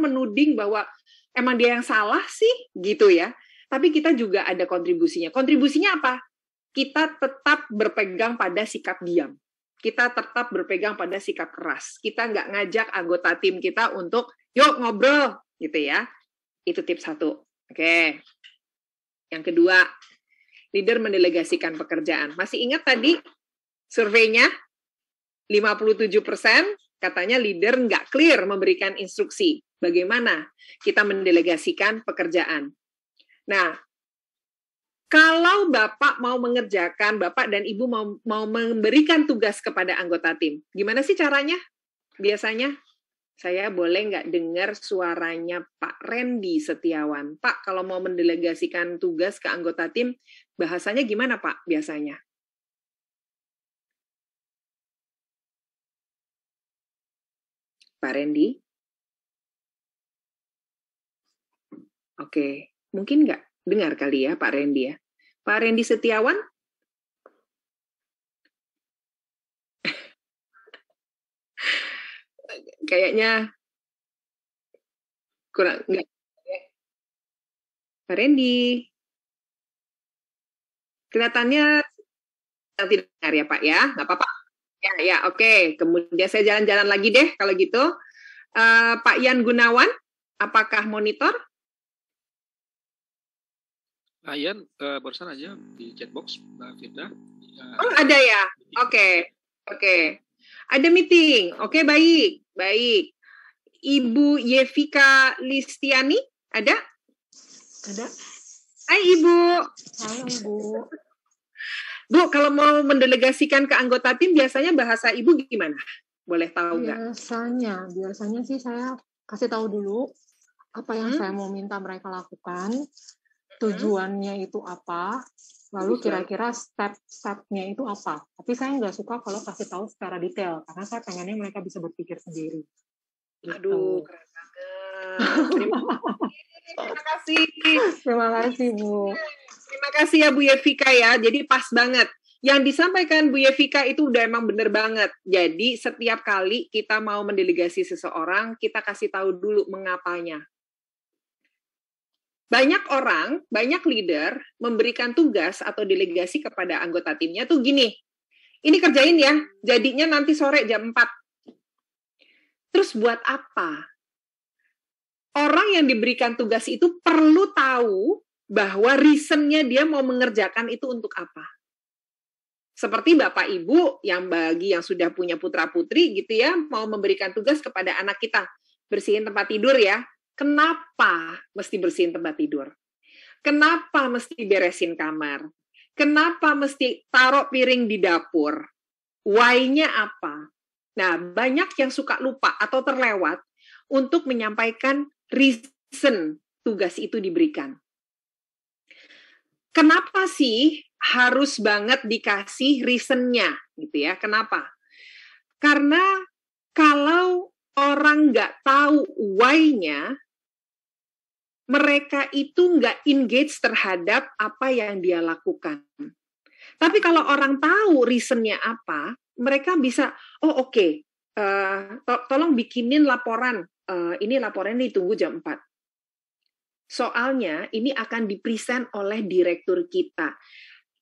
menuding bahwa emang dia yang salah sih, gitu ya. Tapi kita juga ada kontribusinya. Kontribusinya apa? Kita tetap berpegang pada sikap diam. Kita tetap berpegang pada sikap keras. Kita nggak ngajak anggota tim kita untuk, yuk ngobrol, gitu ya. Itu tips 1. Oke. Yang kedua, leader mendelegasikan pekerjaan. Masih ingat tadi surveinya? 57% katanya leader nggak clear memberikan instruksi. Bagaimana kita mendelegasikan pekerjaan. Nah, kalau Bapak mau mengerjakan, Bapak dan Ibu mau memberikan tugas kepada anggota tim, gimana sih caranya? Biasanya, saya boleh nggak dengar suaranya Pak Randy Setiawan. Pak, kalau mau mendelegasikan tugas ke anggota tim, bahasanya gimana Pak biasanya? Pak Randy? Oke, mungkin nggak dengar kali ya Pak Randy ya. Pak Randy Setiawan? Kayaknya kurang enggak. Pak Randy. Kelihatannya tidak dengar ya Pak ya, nggak apa-apa. Ya, oke. Kemudian saya jalan-jalan lagi deh kalau gitu. Pak Yan Gunawan, apakah monitor? Pak Yan, barusan aja di chatbox Mbak Firda. Oh, ada ya? Oke. Ada meeting. Oke, baik. Ibu Yevika Listiani, ada? Ada. Hai Ibu. Halo Ibu. Bu, kalau mau mendelegasikan ke anggota tim, biasanya bahasa Ibu gimana? Boleh tahu nggak? Biasanya sih saya kasih tahu dulu apa yang saya mau minta mereka lakukan, tujuannya itu apa, lalu kira-kira step-stepnya itu apa. Tapi saya nggak suka kalau kasih tahu secara detail, karena saya pengennya mereka bisa berpikir sendiri. Gitu. Aduh, keren banget. Terima kasih. Terima kasih, Bu. Terima kasih ya Bu Yevika ya. Jadi pas banget. Yang disampaikan Bu Yevika itu udah emang bener banget. Jadi setiap kali kita mau mendelegasi seseorang, kita kasih tahu dulu mengapanya. Banyak orang, banyak leader memberikan tugas atau delegasi kepada anggota timnya tuh gini, ini kerjain ya, jadinya nanti sore jam 4. Terus buat apa? Orang yang diberikan tugas itu perlu tahu bahwa reason-nya dia mau mengerjakan itu untuk apa. Seperti Bapak Ibu yang bagi yang sudah punya putra-putri gitu ya, mau memberikan tugas kepada anak kita, bersihin tempat tidur ya. Kenapa mesti bersihin tempat tidur? Kenapa mesti beresin kamar? Kenapa mesti taruh piring di dapur? Why-nya apa? Nah, banyak yang suka lupa atau terlewat untuk menyampaikan reason tugas itu diberikan. Kenapa sih harus banget dikasih reason-nya gitu ya? Kenapa? Karena kalau orang nggak tahu why-nya, mereka itu nggak engage terhadap apa yang dia lakukan. Tapi kalau orang tahu reason-nya apa, mereka bisa, oh oke, tolong bikinin laporan, ini laporannya ditunggu jam 4. Soalnya ini akan dipresent oleh direktur kita.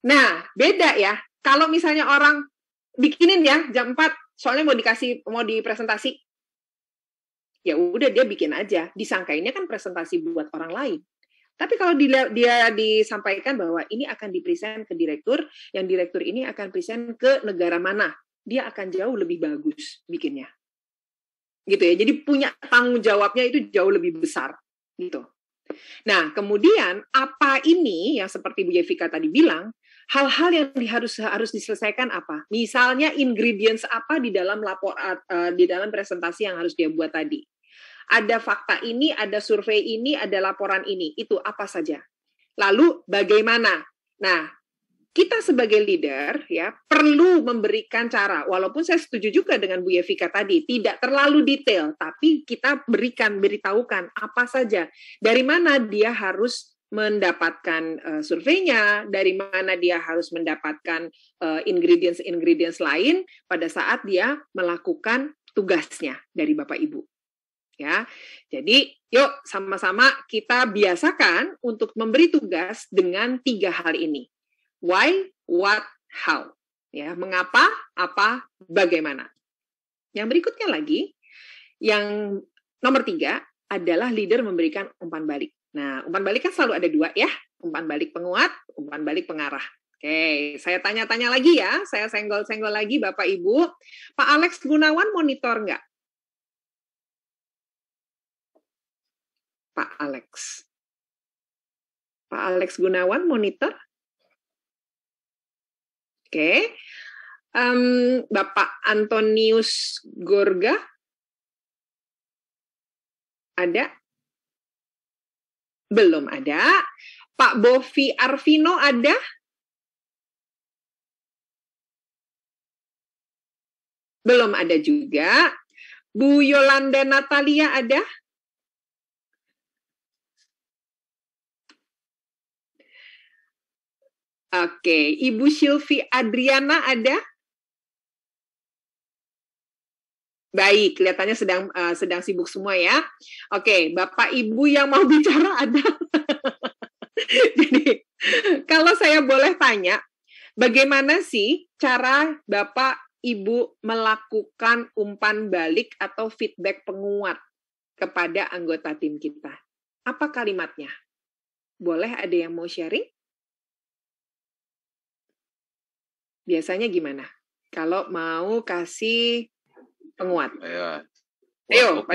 Nah, beda ya. Kalau misalnya orang bikinin ya jam 4, soalnya mau dipresentasi, ya udah dia bikin aja. Disangkainnya kan presentasi buat orang lain. Tapi kalau dia disampaikan bahwa ini akan dipresent ke direktur, yang direktur ini akan present ke negara mana, dia akan jauh lebih bagus bikinnya. Gitu ya. Jadi punya tanggung jawabnya itu jauh lebih besar gitu. Nah, kemudian apa ini yang seperti Bu Yevika tadi bilang, hal-hal yang harus diselesaikan apa? Misalnya ingredients apa di dalam di dalam presentasi yang harus dia buat tadi. Ada fakta ini, ada survei ini, ada laporan ini. Itu apa saja. Lalu bagaimana? Nah, kita sebagai leader ya perlu memberikan cara. Walaupun saya setuju juga dengan Bu Yevika tadi, tidak terlalu detail, tapi kita beritahukan apa saja. Dari mana dia harus mendapatkan surveinya, dari mana dia harus mendapatkan ingredients lain pada saat dia melakukan tugasnya dari Bapak Ibu. Ya, jadi yuk sama-sama kita biasakan untuk memberi tugas dengan 3 hal ini. Why, what, how. Ya, mengapa, apa, bagaimana. Yang berikutnya lagi, yang nomor 3 adalah leader memberikan umpan balik. Nah, umpan balik kan selalu ada 2 ya, umpan balik penguat, umpan balik pengarah. Oke, saya tanya-tanya lagi ya, saya senggol-senggol lagi Bapak Ibu. Pak Alex Gunawan monitor nggak? Pak Alex Gunawan monitor? Oke. Bapak Antonius Gorga? Ada? Belum ada. Pak Bovi Arvino ada? Belum ada juga. Bu Yolanda Natalia ada? Oke, Ibu Sylvie Adriana ada? Baik, kelihatannya sedang sibuk semua ya. Oke, Bapak Ibu yang mau bicara ada? Jadi, kalau saya boleh tanya, bagaimana sih cara Bapak Ibu melakukan umpan balik atau feedback penguat kepada anggota tim kita? Apa kalimatnya? Boleh ada yang mau sharing? Biasanya gimana? Kalau mau kasih penguat. Ya. Ayo,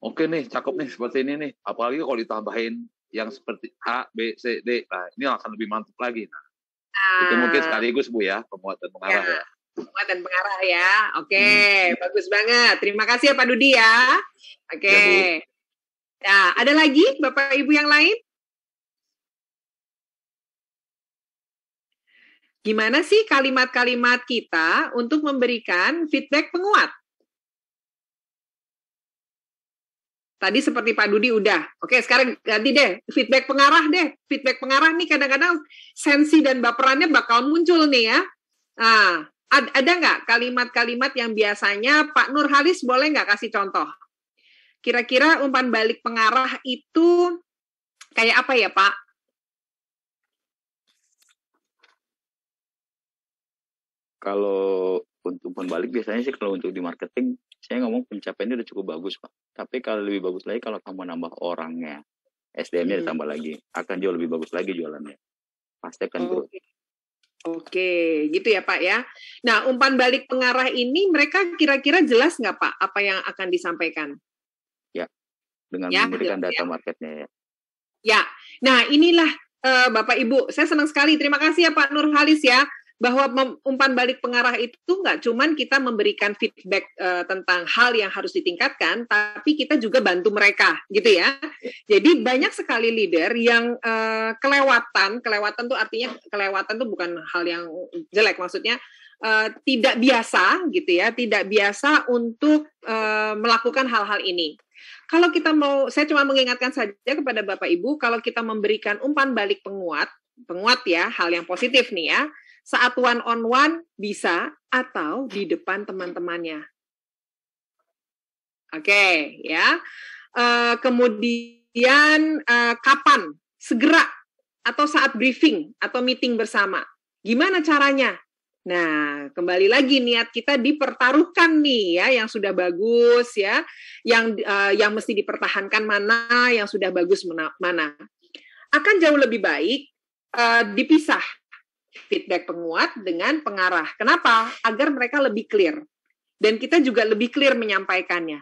Oke nih, cakep nih seperti ini nih. Apalagi kalau ditambahin yang seperti A, B, C, D. Nah, ini akan lebih mantap lagi. Nah, itu mungkin sekaligus Bu ya, penguat dan pengarah ya. Penguat dan pengarah ya. Oke, bagus banget. Terima kasih ya Pak Dudi ya. Oke. Ya, Nah, ada lagi Bapak Ibu yang lain? Gimana sih kalimat-kalimat kita untuk memberikan feedback penguat? Tadi seperti Pak Dudi udah. Oke, sekarang ganti deh. Feedback pengarah deh. Feedback pengarah nih kadang-kadang sensi dan baperannya bakal muncul nih ya. Nah, ada nggak kalimat-kalimat yang biasanya Pak Nurhalis boleh nggak kasih contoh? Kira-kira umpan balik pengarah itu kayak apa ya Pak? Kalau untuk umpan balik biasanya sih kalau untuk di marketing saya ngomong pencapaiannya udah cukup bagus Pak. Tapi kalau lebih bagus lagi kalau tambah nambah orangnya, SDM-nya ditambah lagi, akan jauh lebih bagus lagi jualannya. Pasti akan growth. Oke, gitu ya Pak ya. Nah, umpan balik pengarah ini mereka kira-kira jelas nggak Pak apa yang akan disampaikan? Ya, dengan Ya, memberikan jelas data ya. marketnya ya. Ya, nah inilah Bapak Ibu, saya senang sekali. Terima kasih ya Pak Nurhalis ya, bahwa umpan balik pengarah itu nggak cuman kita memberikan feedback tentang hal yang harus ditingkatkan, tapi kita juga bantu mereka, gitu ya. Jadi banyak sekali leader yang kelewatan tuh artinya kelewatan tuh bukan hal yang jelek, maksudnya tidak biasa, gitu ya, tidak biasa untuk melakukan hal-hal ini. Kalau kita mau, saya cuma mengingatkan saja kepada Bapak Ibu, kalau kita memberikan umpan balik penguat ya, hal yang positif nih ya, saat one on one bisa atau di depan teman-temannya. Oke, ya. Kemudian kapan? Segera atau saat briefing atau meeting bersama. Gimana caranya? Nah, kembali lagi niat kita dipertaruhkan nih ya, yang sudah bagus ya, yang mesti dipertahankan mana, yang sudah bagus mana. Akan jauh lebih baik dipisah feedback penguat dengan pengarah. Kenapa? Agar mereka lebih clear. Dan kita juga lebih clear menyampaikannya.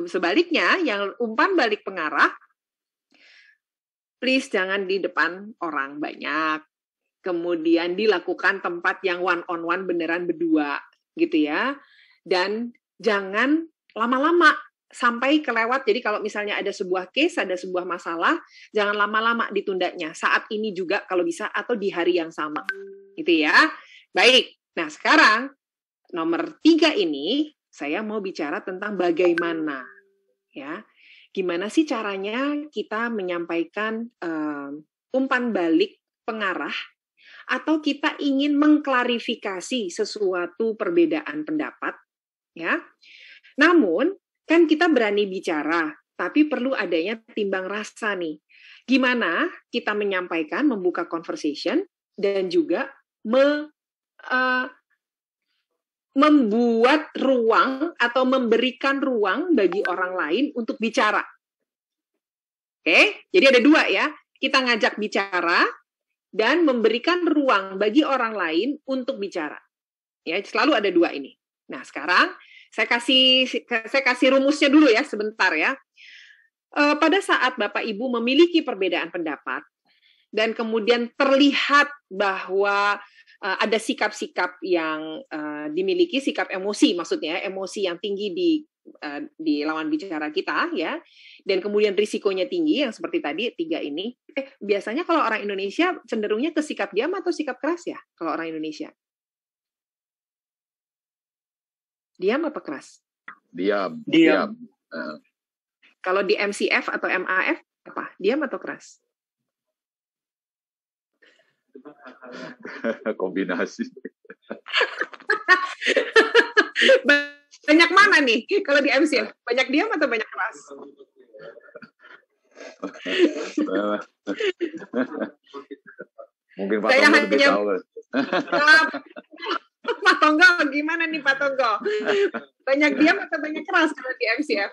Sebaliknya, yang umpan balik pengarah, please jangan di depan orang banyak. Kemudian dilakukan tempat yang one on one beneran berdua, gitu ya. Dan jangan lama-lama sampai kelewat. Jadi kalau misalnya ada sebuah case, ada sebuah masalah, jangan lama-lama ditundanya. Saat ini juga kalau bisa atau di hari yang sama. Gitu ya. Baik. Nah, sekarang nomor 3 ini saya mau bicara tentang bagaimana ya. Gimana sih caranya kita menyampaikan umpan balik pengarah atau kita ingin mengklarifikasi sesuatu perbedaan pendapat ya. Namun kan kita berani bicara, tapi perlu adanya timbang rasa nih. Gimana kita menyampaikan, membuka conversation, dan juga membuat ruang atau memberikan ruang bagi orang lain untuk bicara. Oke, jadi ada 2 ya. Kita ngajak bicara dan memberikan ruang bagi orang lain untuk bicara. Ya, selalu ada 2 ini. Nah, sekarang saya kasih rumusnya dulu ya sebentar ya. Pada saat Bapak Ibu memiliki perbedaan pendapat dan kemudian terlihat bahwa ada sikap-sikap yang dimiliki, sikap emosi maksudnya, emosi yang tinggi di lawan bicara kita ya, dan kemudian risikonya tinggi yang seperti tadi 3 ini. Biasanya kalau orang Indonesia cenderungnya ke sikap diam atau sikap keras ya kalau orang Indonesia? Diam apa keras? Diam. Kalau di MCF atau MAF apa? Diam atau keras? Kombinasi. Banyak mana nih kalau di MCF? Banyak diam atau banyak keras? Mungkin Pak Tonggo lebih tahu. Pak Tonggo, gimana nih Pak Tonggo? Banyak diam atau banyak keras kalau di MCF?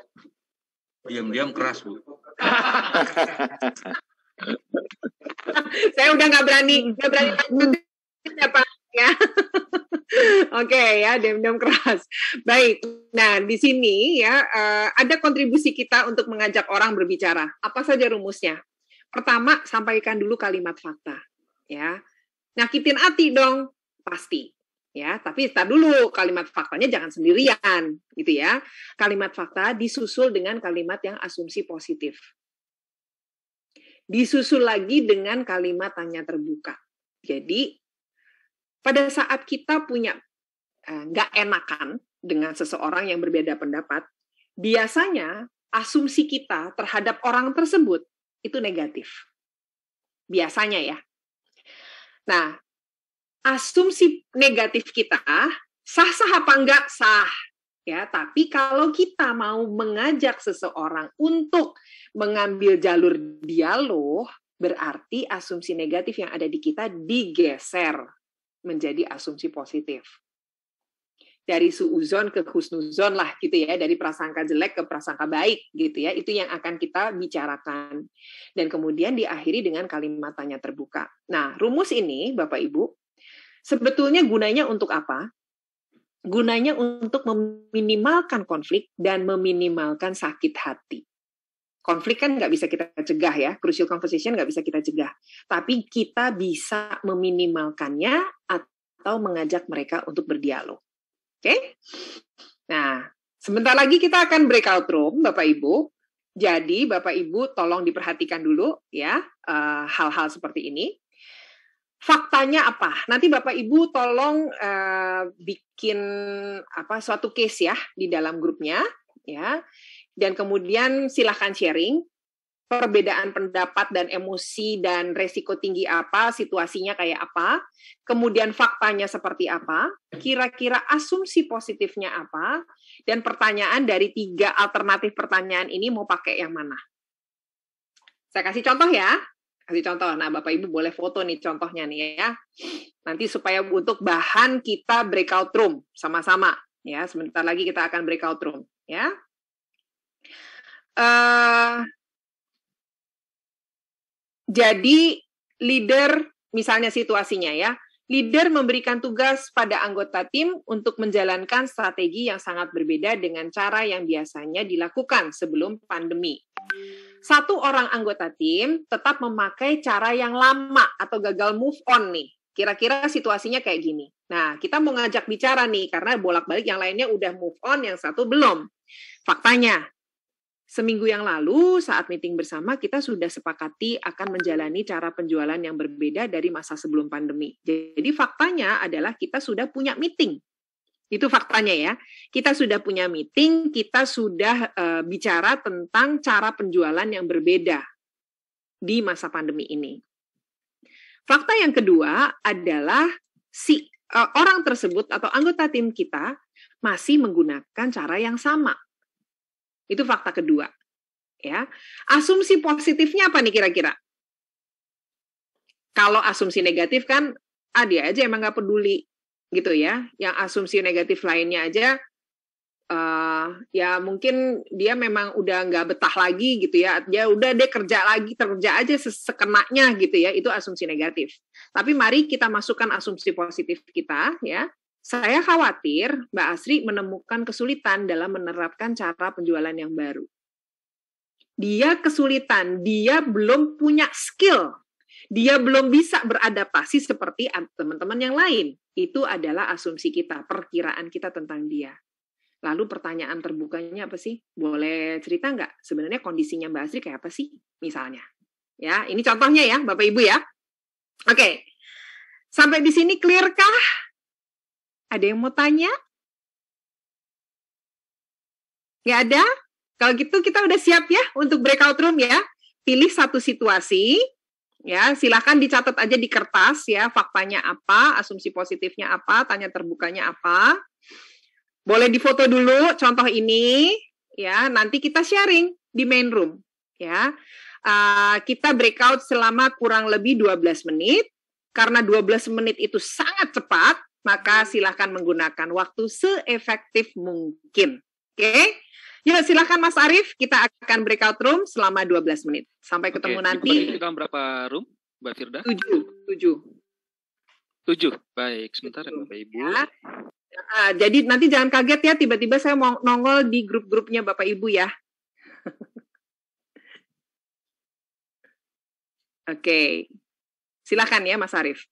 Diam-diam keras, Bu. Saya udah nggak berani ya Pak ya. Oke ya, diam-diam keras. Baik. Nah di sini ya ada kontribusi kita untuk mengajak orang berbicara. Apa saja rumusnya? Pertama, sampaikan dulu kalimat fakta. Ya, nyakitin hati dong pasti. Ya, tapi start dulu, kalimat faktanya jangan sendirian, gitu ya. Kalimat fakta disusul dengan kalimat yang asumsi positif. Disusul lagi dengan kalimat tanya terbuka. Jadi, pada saat kita punya nggak enakan dengan seseorang yang berbeda pendapat, biasanya asumsi kita terhadap orang tersebut itu negatif. Biasanya ya. Nah, asumsi negatif kita sah-sah apa enggak? Sah. Ya, tapi kalau kita mau mengajak seseorang untuk mengambil jalur dialog, berarti asumsi negatif yang ada di kita digeser menjadi asumsi positif. Dari suuzon ke husnuzon lah gitu ya, dari prasangka jelek ke prasangka baik gitu ya, itu yang akan kita bicarakan. Dan kemudian diakhiri dengan kalimat tanya terbuka. Nah, rumus ini Bapak Ibu, sebetulnya gunanya untuk apa? Gunanya untuk meminimalkan konflik dan meminimalkan sakit hati. Konflik kan nggak bisa kita cegah ya, crucial conversation nggak bisa kita cegah. Tapi kita bisa meminimalkannya atau mengajak mereka untuk berdialog. Oke? Nah, sebentar lagi kita akan breakout room, Bapak Ibu. Jadi, Bapak Ibu tolong diperhatikan dulu ya hal-hal seperti ini. Faktanya apa? Nanti Bapak Ibu tolong bikin suatu case ya di dalam grupnya ya. Dan kemudian silahkan sharing perbedaan pendapat dan emosi dan resiko tinggi apa, situasinya kayak apa, kemudian faktanya seperti apa, kira-kira asumsi positifnya apa, dan pertanyaan dari 3 alternatif pertanyaan ini mau pakai yang mana. Saya kasih contoh ya. Kasih contoh. Nah, Bapak Ibu boleh foto nih contohnya nih ya. Nanti supaya untuk bahan kita breakout room sama-sama ya. Sebentar lagi kita akan breakout room ya. Jadi leader misalnya situasinya ya. Leader memberikan tugas pada anggota tim untuk menjalankan strategi yang sangat berbeda dengan cara yang biasanya dilakukan sebelum pandemi. Satu orang anggota tim tetap memakai cara yang lama atau gagal move on nih. Kira-kira situasinya kayak gini. Nah, kita mau ngajak bicara nih, karena bolak-balik yang lainnya udah move on, yang satu belum. Faktanya, seminggu yang lalu saat meeting bersama, kita sudah sepakati akan menjalani cara penjualan yang berbeda dari masa sebelum pandemi. Jadi faktanya adalah kita sudah punya meeting. Itu faktanya ya. Kita sudah punya meeting, kita sudah bicara tentang cara penjualan yang berbeda di masa pandemi ini. Fakta yang kedua adalah orang tersebut atau anggota tim kita masih menggunakan cara yang sama. Itu fakta kedua. Ya. Asumsi positifnya apa nih kira-kira? Kalau asumsi negatif kan, dia aja emang nggak peduli. Gitu ya, yang asumsi negatif lainnya aja ya mungkin dia memang udah nggak betah lagi gitu ya, dia udah kerja aja sekenanya gitu ya, itu asumsi negatif. Tapi mari kita masukkan asumsi positif kita ya. Saya khawatir Mbak Asri menemukan kesulitan dalam menerapkan cara penjualan yang baru. Dia kesulitan, dia belum punya skill. Dia belum bisa beradaptasi seperti teman-teman yang lain. Itu adalah asumsi kita, perkiraan kita tentang dia. Lalu pertanyaan terbukanya apa sih? Boleh cerita nggak? Sebenarnya kondisinya Mbak Asri kayak apa sih? Misalnya. Ya, ini contohnya ya, Bapak Ibu ya. Oke. Sampai di sini clear kah? Ada yang mau tanya? Nggak ada? Kalau gitu kita udah siap ya untuk breakout room ya. Pilih satu situasi. Ya, silakan dicatat aja di kertas ya, faktanya apa, asumsi positifnya apa, tanya terbukanya apa. Boleh difoto dulu contoh ini ya, nanti kita sharing di main room ya. Kita breakout selama kurang lebih 12 menit. Karena 12 menit itu sangat cepat, maka silakan menggunakan waktu seefektif mungkin. Oke? Ya, silakan Mas Arief, kita akan breakout room selama 12 menit. Sampai ketemu nanti. Kita berapa room, Mbak Firda? 7. 7. Baik, sebentar ya Bapak Ibu. Ya. Jadi nanti jangan kaget ya, tiba-tiba saya mau nongol di grup-grupnya Bapak Ibu ya. Oke. Silakan ya Mas Arief.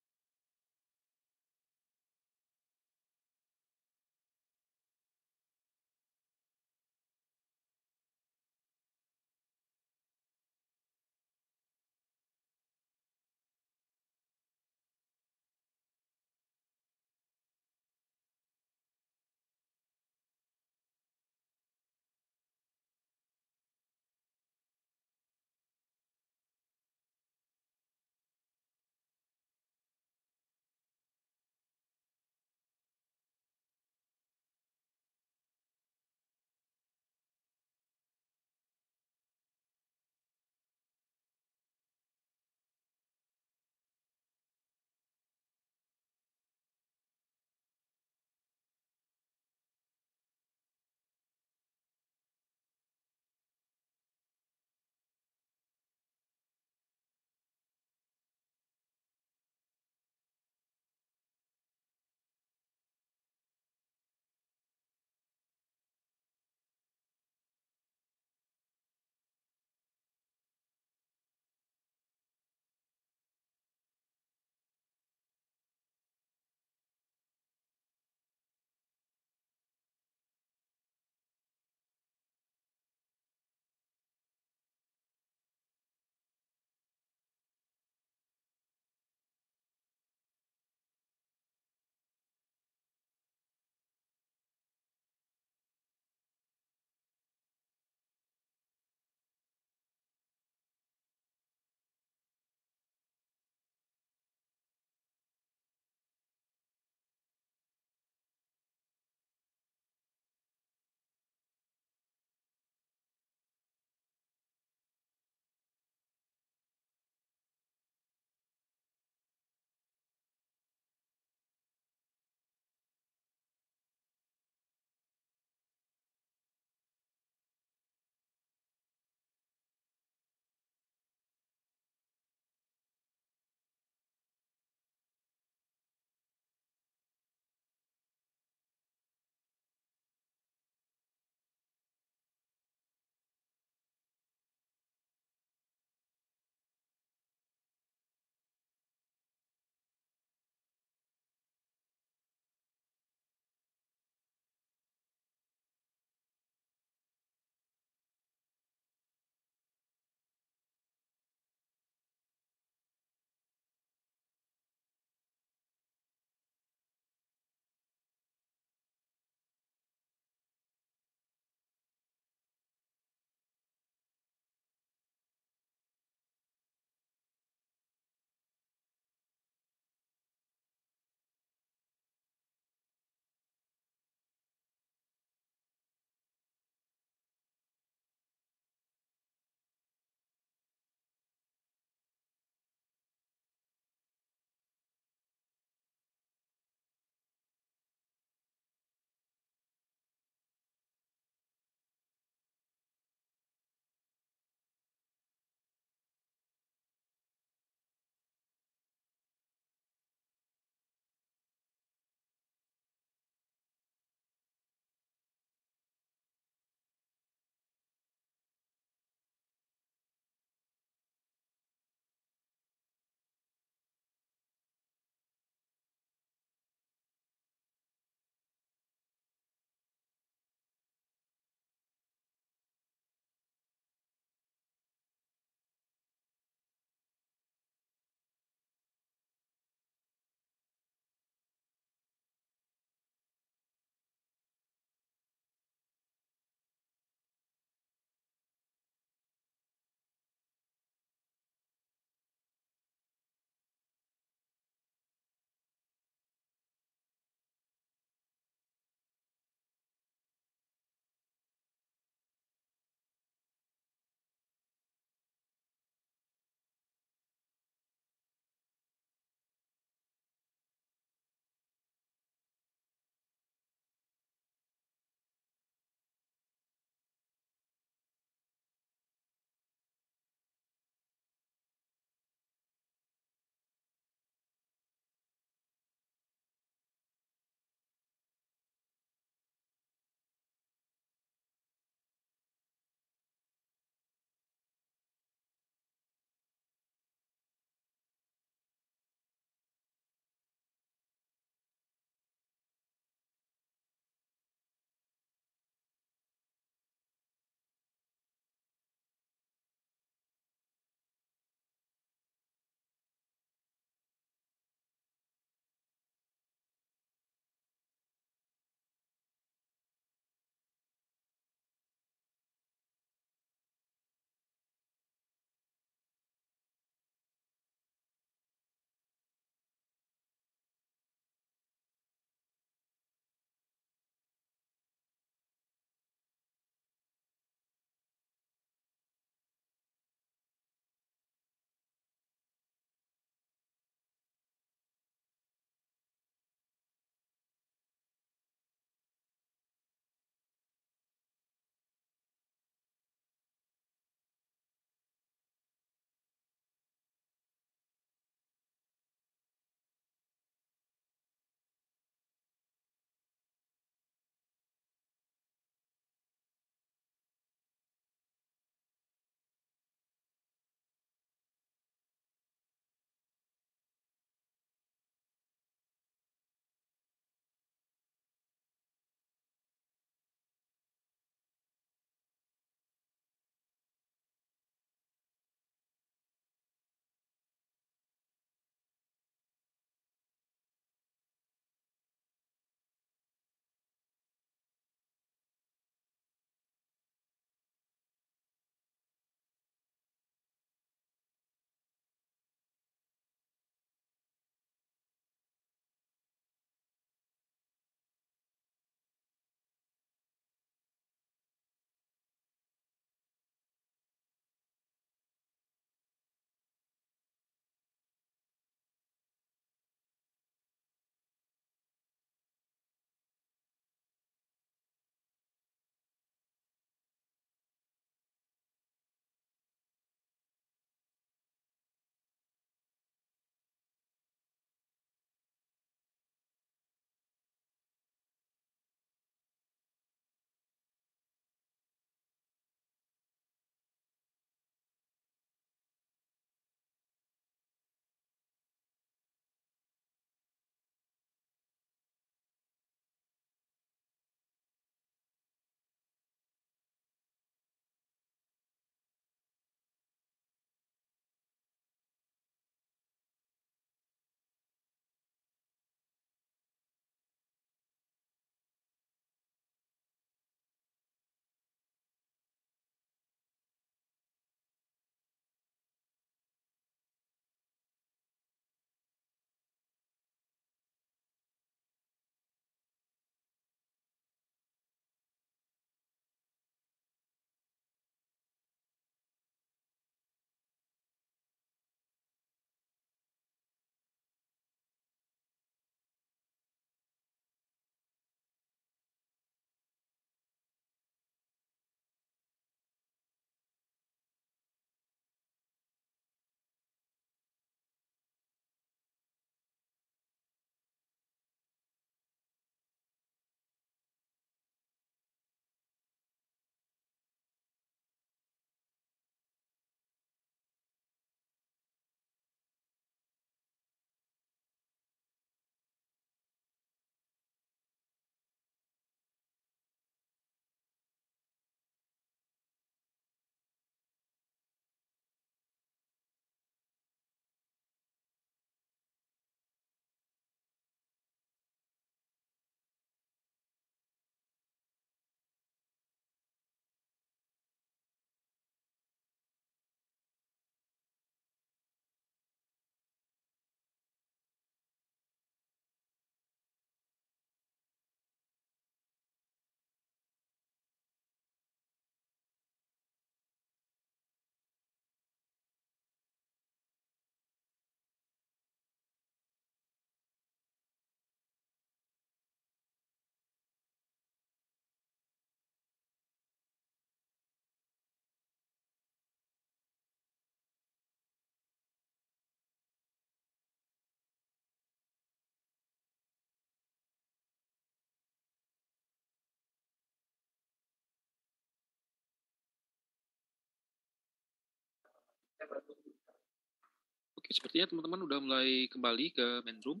Oke, sepertinya teman-teman udah mulai kembali ke main room.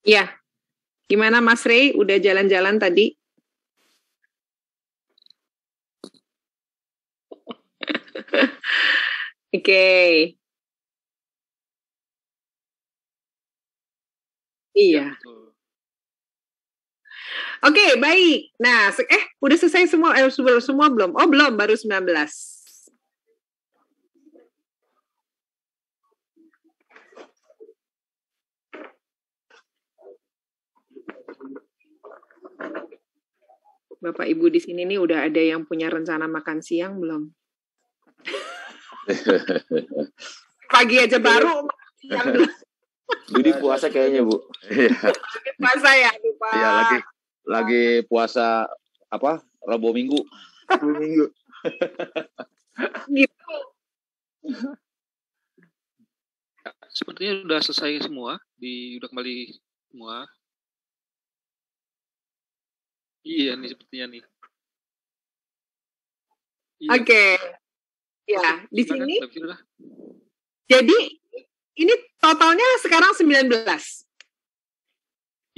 Iya. Gimana Mas Rey? Udah jalan-jalan tadi? Oke. Iya. Oke, baik. Nah, udah selesai semua semua belum? Oh, belum, baru 19. Bapak Ibu di sini nih udah ada yang punya rencana makan siang belum? Pagi aja baru siang belum. Jadi puasa kayaknya, Bu. Puasa ya, lupa. Iya, lagi puasa apa? Rabu Minggu. Gitu. Ya, sepertinya udah selesai semua, udah kembali semua. Iya nih sepertinya nih. Iya. Oke. Ya, di Silakan, sini. Mbak Firda. Jadi ini totalnya sekarang 19.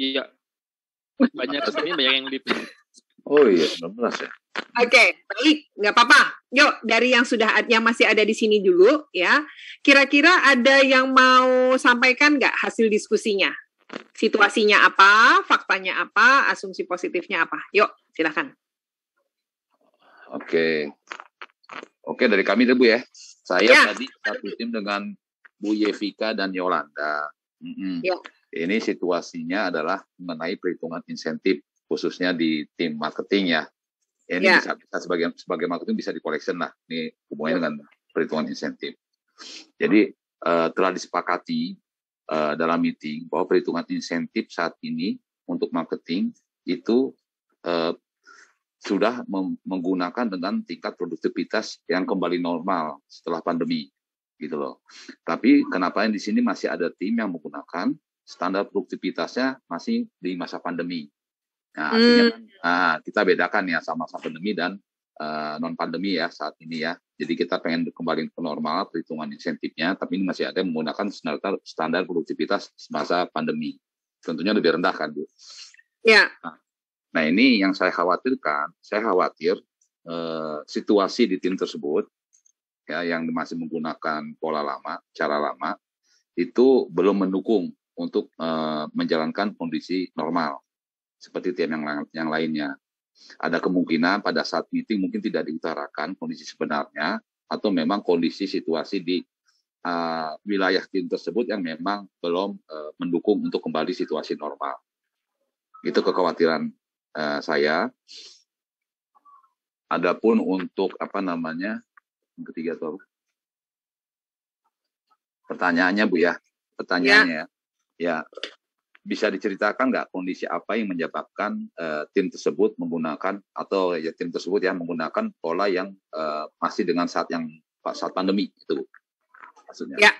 Iya. Banyak kesini, banyak yang lip. Oh iya, 19 ya. Oke, baik, nggak apa-apa. Yuk, dari yang masih ada di sini dulu ya. Kira-kira ada yang mau sampaikan nggak hasil diskusinya? Situasinya apa, faktanya apa, asumsi positifnya apa? Yuk, silakan. Oke, dari kami deh Bu ya. Saya tadi satu tim dengan Bu Yevika dan Yolanda. Ya. Ini situasinya adalah mengenai perhitungan insentif khususnya di tim marketing ya. Ini bisa sebagai marketing bisa di collection lah. Ini hubungannya dengan perhitungan insentif. Jadi telah disepakati dalam meeting bahwa perhitungan insentif saat ini untuk marketing itu sudah menggunakan dengan tingkat produktivitas yang kembali normal setelah pandemi, gitu loh. Tapi kenapa di sini masih ada tim yang menggunakan standar produktivitasnya masih di masa pandemi. Nah, artinya kita bedakan ya sama masa pandemi dan non pandemi ya saat ini ya. Jadi kita pengen kembali ke normal perhitungan insentifnya, tapi ini masih ada yang menggunakan standar produktivitas masa pandemi. Tentunya lebih rendah kan, Bu? Ya. Nah ini yang saya khawatirkan, situasi di tim tersebut ya yang masih menggunakan pola lama, cara lama itu belum mendukung untuk menjalankan kondisi normal seperti tim yang lainnya. Ada kemungkinan pada saat meeting mungkin tidak diutarakan kondisi sebenarnya atau memang kondisi situasi di wilayah tim tersebut yang memang belum mendukung untuk kembali situasi normal. Itu kekhawatiran saya. Adapun untuk yang ketiga tuh pertanyaannya Bu ya, ya bisa diceritakan nggak kondisi apa yang menyebabkan tim tersebut menggunakan menggunakan pola yang masih dengan saat pandemi itu maksudnya? Ya,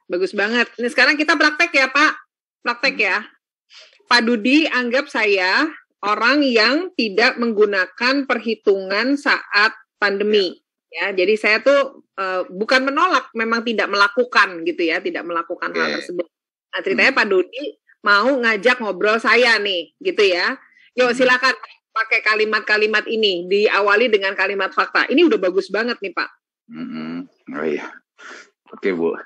bagus banget. Ini sekarang kita praktek ya Pak, ya. Pak Dudi anggap saya orang yang tidak menggunakan perhitungan saat pandemi. Ya, jadi saya tuh bukan menolak, memang tidak melakukan gitu ya, tidak melakukan hal tersebut. Nah, ceritanya Pak Dudi mau ngajak ngobrol saya nih, gitu ya. Yuk silakan pakai kalimat-kalimat ini, diawali dengan kalimat fakta. Ini udah bagus banget nih Pak. Oh iya, oke Bu.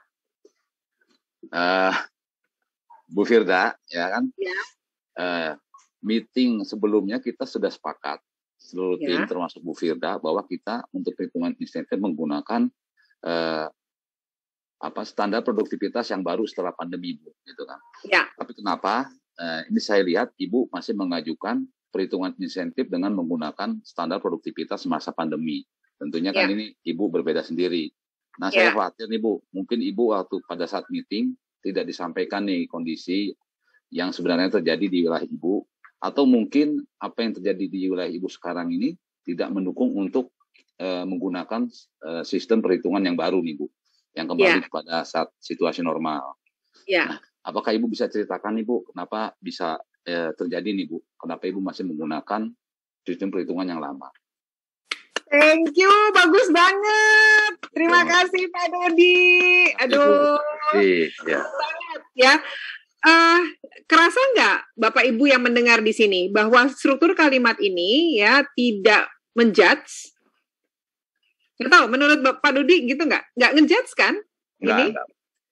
Bu Firda, ya kan? Ya. Meeting sebelumnya kita sudah sepakat seluruh tim termasuk Bu Firda bahwa kita untuk perhitungan insentif menggunakan standar produktivitas yang baru setelah pandemi, Bu, gitu kan. Ya. Tapi kenapa ini saya lihat Ibu masih mengajukan perhitungan insentif dengan menggunakan standar produktivitas masa pandemi. Tentunya kan ini Ibu berbeda sendiri. Nah, saya khawatir nih Bu, mungkin Ibu waktu pada saat meeting tidak disampaikan nih kondisi yang sebenarnya terjadi di wilayah Ibu, atau mungkin apa yang terjadi di wilayah Ibu sekarang ini tidak mendukung untuk menggunakan sistem perhitungan yang baru nih Bu, yang kembali pada saat situasi normal. Nah, apakah Ibu bisa ceritakan nih Bu, kenapa bisa terjadi nih Bu, kenapa Ibu masih menggunakan sistem perhitungan yang lama? Thank you, bagus banget. Terima kasih Pak Dodi. Aduh, Iya. banget ya. Kerasa nggak Bapak Ibu yang mendengar di sini bahwa struktur kalimat ini ya tidak menjudge? Nggak tahu, menurut Pak Dodi gitu nggak? Nggak ngejudge kan? Ini?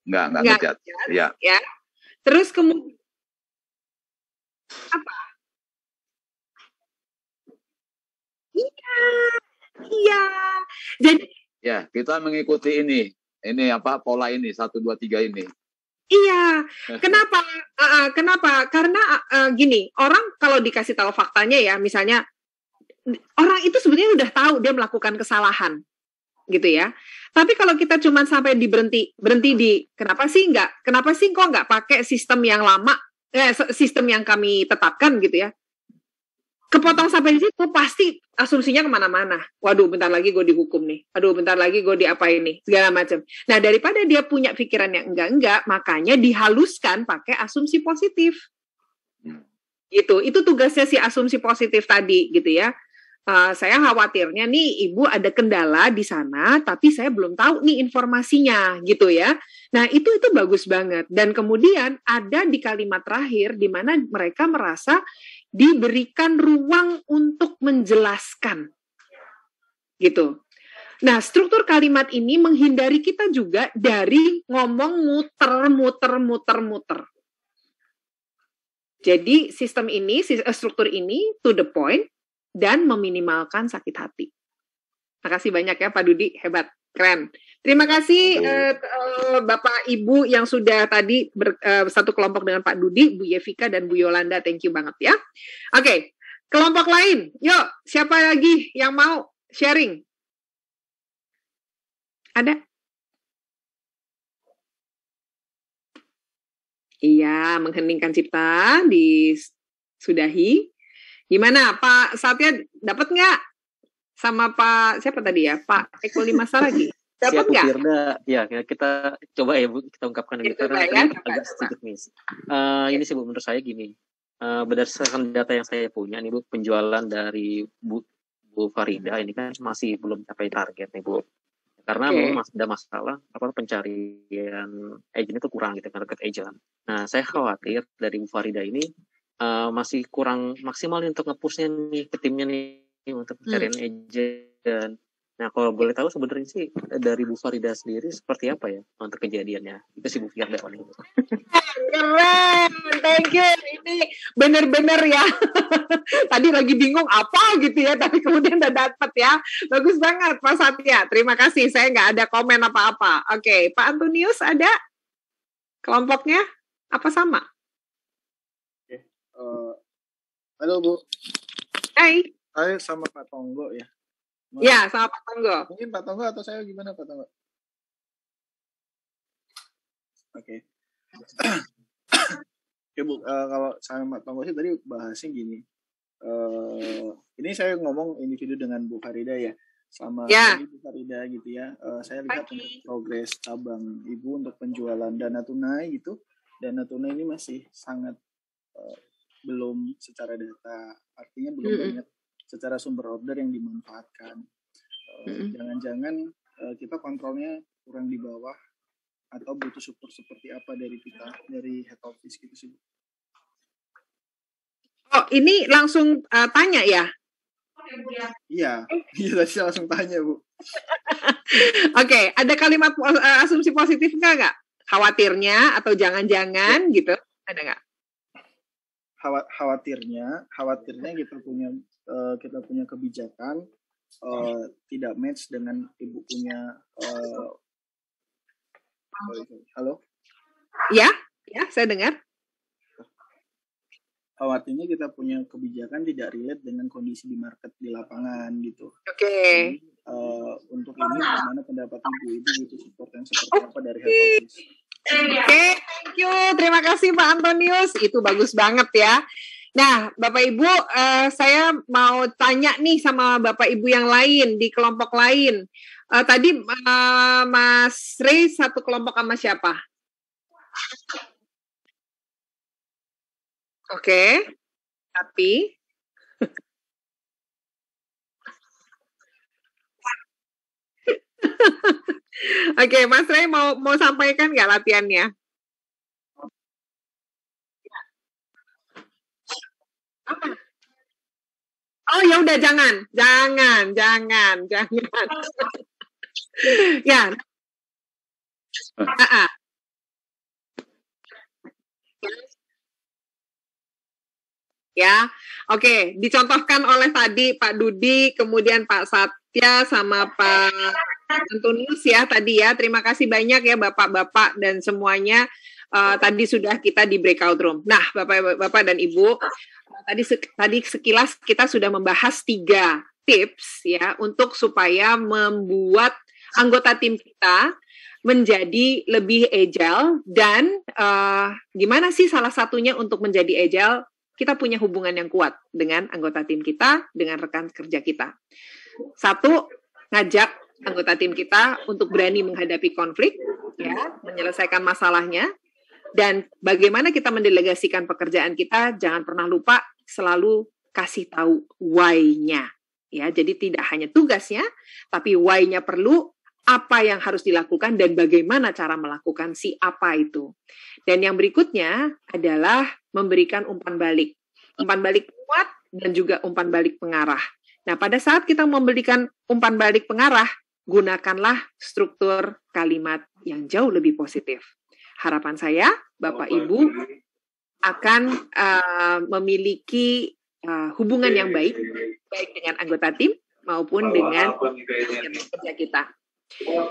Nggak ngejudge. Ya. Ya. Terus kemudian apa? Iya. Jadi Ya, kita mengikuti ini pola ini 1 2 3 ini. iya. Kenapa? Kenapa? Karena gini, orang kalau dikasih tahu faktanya ya, misalnya orang itu sebenarnya udah tahu dia melakukan kesalahan, gitu ya. Tapi kalau kita cuma sampai berhenti di kenapa sih kok nggak pakai sistem yang lama, sistem yang kami tetapkan gitu ya. Kepotong sampai di situ pasti asumsinya kemana-mana. Waduh, bentar lagi gue dihukum nih. Aduh, bentar lagi gue diapain nih, segala macam. Nah, daripada dia punya pikiran yang enggak-enggak, makanya dihaluskan pakai asumsi positif. Gitu. Itu tugasnya si asumsi positif tadi, gitu ya. Saya khawatirnya nih ibu ada kendala di sana, tapi saya belum tahu nih informasinya, gitu ya. Nah, itu bagus banget. Dan kemudian ada di kalimat terakhir di mana mereka merasa diberikan ruang untuk menjelaskan, gitu. Nah, struktur kalimat ini menghindari kita juga dari ngomong muter. Jadi sistem ini, struktur ini to the point dan meminimalkan sakit hati. Makasih banyak ya Pak Dudi, hebat, keren. Terima kasih Bapak Ibu yang sudah tadi satu kelompok dengan Pak Dudi, Bu Yevika dan Bu Yolanda, thank you banget ya. Oke, kelompok lain, yuk siapa lagi yang mau sharing? Ada? Iya, mengheningkan cipta, disudahi. Gimana Pak Satya, dapat nggak? Sama Pak, siapa tadi ya? Pak Eko Limasa lagi? Dapat nggak? Firda, ya kita coba ya Bu, kita ungkapkan ini karena agak sedikit miss. Ini sih Bu, menurut saya gini, berdasarkan data yang saya punya nih Bu, penjualan dari Bu Farida ini kan masih belum capai target nih Bu. Karena memang masih ada masalah pencarian agent itu kurang gitu, market agent. Nah, saya khawatir dari Bu Farida ini masih kurang maksimal nih untuk nge-push-nya nih ke timnya nih untuk pencarian agent. Nah, kalau boleh tahu sebenarnya sih dari Bu Farida sendiri seperti apa ya untuk kejadiannya? Itu sih Bu Firda. Keren, thank you. Ini bener-bener ya. Tadi lagi bingung apa gitu ya, tapi kemudian udah dapet ya. Bagus banget Pak Satya. Terima kasih. Saya nggak ada komen apa-apa. Oke, Pak Antonius ada? Kelompoknya apa sama? Halo Bu. Hai. Saya sama Pak Tonggo ya. Ya, sama Pak Tonggo. Mungkin Pak Tonggo atau saya gimana Pak Tonggo? Oke. Oke Bu, kalau sama Pak Tonggo sih tadi bahasnya gini. Ini saya ngomong individu dengan Bu Farida ya. Sama Bu Farida gitu ya. Saya lihat untuk progres cabang Ibu untuk penjualan dana tunai gitu. Dana tunai ini masih sangat belum secara data. Artinya belum banyak secara sumber order yang dimanfaatkan. Jangan-jangan kita kontrolnya kurang di bawah atau butuh support seperti apa dari kita, dari head office gitu sih. Oh, ini langsung tanya ya? Iya, tadi saya langsung tanya Bu. Oke, ada kalimat asumsi positif nggak? Khawatirnya atau jangan-jangan gitu? Ada nggak? Khawatirnya kita punya kebijakan tidak match dengan Ibu punya halo? Ya, saya dengar. Khawatirnya kita punya kebijakan tidak relate dengan kondisi di market di lapangan gitu. Oke. Untuk ini bagaimana pendapat Ibu butuh support yang seperti apa dari head office? Oke, thank you. Terima kasih Pak Antonius. Itu bagus banget ya. Nah, Bapak Ibu, saya mau tanya nih sama Bapak Ibu yang lain di kelompok lain. Tadi Mas Rey satu kelompok sama siapa? Oke, tapi Oke, Mas Ray mau sampaikan nggak latihannya? Apa? Oh ya udah jangan. Ya. Ya, oke, dicontohkan oleh tadi Pak Dudi, kemudian Pak Satya sama Pak Antonius ya tadi ya. Terima kasih banyak ya Bapak-bapak dan semuanya. Tadi sudah kita di breakout room. Nah, Bapak dan Ibu, tadi sekilas kita sudah membahas 3 tips ya untuk supaya membuat anggota tim kita menjadi lebih agile dan gimana sih salah satunya untuk menjadi agile? Kita punya hubungan yang kuat dengan anggota tim kita, dengan rekan kerja kita. 1, ngajak anggota tim kita untuk berani menghadapi konflik, ya, menyelesaikan masalahnya, dan bagaimana kita mendelegasikan pekerjaan kita, jangan pernah lupa selalu kasih tahu why-nya. Ya, jadi tidak hanya tugasnya, tapi why-nya perlu, apa yang harus dilakukan, dan bagaimana cara melakukan si apa itu. Dan yang berikutnya adalah memberikan umpan balik. Umpan balik kuat dan juga umpan balik pengarah. Nah, pada saat kita memberikan umpan balik pengarah, gunakanlah struktur kalimat yang jauh lebih positif. Harapan saya, Bapak Ibu akan memiliki hubungan yang baik dengan anggota tim maupun dengan kerja kita.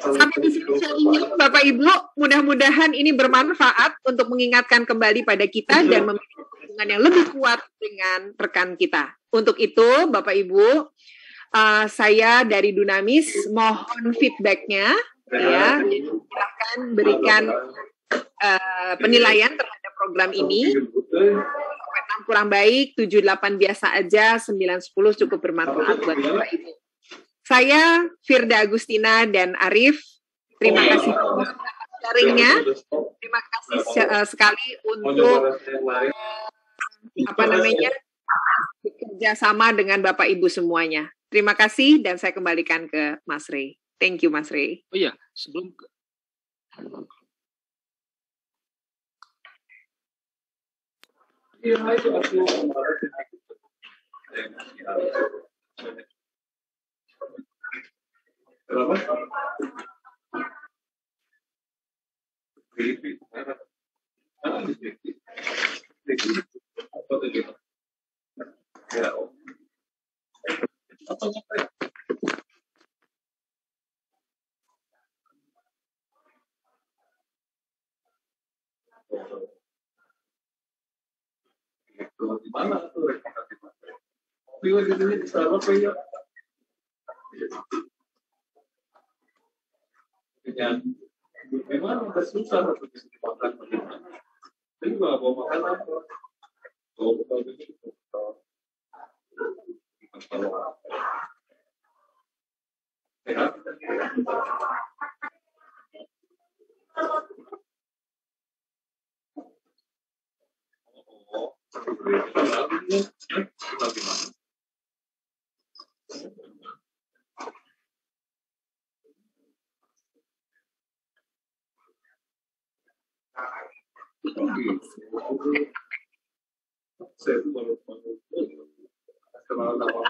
Sampai di sini saya ingin Bapak Ibu, mudah-mudahan ini bermanfaat untuk mengingatkan kembali pada kita dan memiliki hubungan yang lebih kuat dengan rekan kita. Untuk itu, Bapak Ibu, saya dari Dunamis mohon feedback-nya, ya, silahkan berikan penilaian terhadap program ini. 6 kurang baik, 7-8 biasa aja, 9-10 cukup bermanfaat buat Bapak Ibu. Saya Firda Agustina dan Arif, terima kasih atas sharingnya. Terima kasih sekali untuk bekerja sama dengan Bapak Ibu semuanya. Terima kasih dan saya kembalikan ke Mas Ray. Thank you Mas Ray. Oh iya, sebelum memang agak susah untuk dimakan bagaimana. Tapi juga mau makan apa? Kalau saya itu baru kenal sama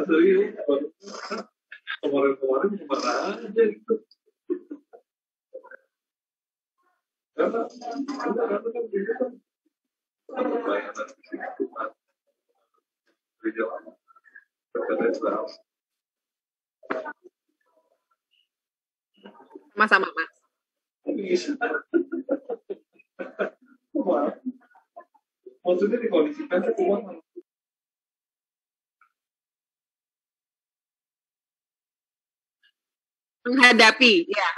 serius kemarin kemana aja gitu karena kan gitu kan bayangan berjalan berjalan Sama-sama Mas. Maksudnya dikondisikan ke uang menghadapi, ya.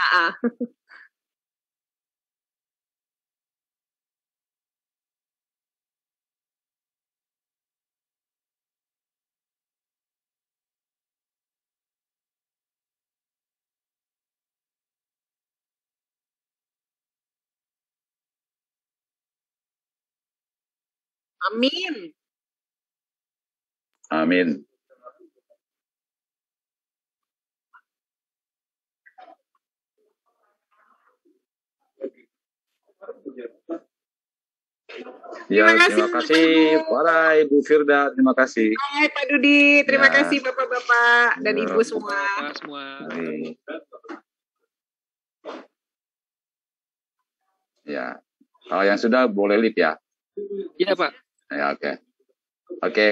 Amin. Amin. Ya, Terima terima kasih para Ibu Firda, terima kasih. Hai Pak Dudi, terima Ya. kasih Bapak-bapak dan Ya. Ibu semua. Bapak semua. Mari. Ya, kalau yang sudah boleh lip ya. Iya Pak. Ya, oke. Oke.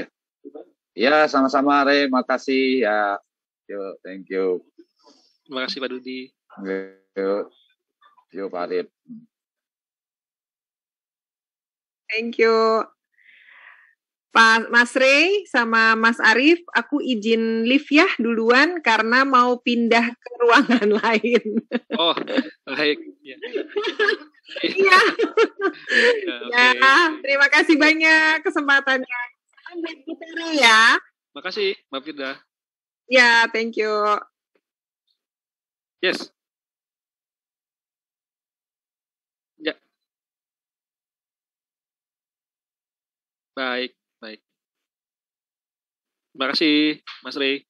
Ya, sama-sama Re, makasih ya. Yuk, thank you. Terima kasih Pak Dudi. Yuk, yuk Pak Arif. Thank you. Pak Mas Rey sama Mas Arif, aku izin live ya duluan karena mau pindah ke ruangan lain. Oh, baik. Ya. Iya. Ya, Ya, terima kasih banyak kesempatannya. Sampai jumpa ya. Makasih, Mbak Firda. Ya, thank you. Yes. Ya. Baik, baik. Terima kasih, Mas Rey.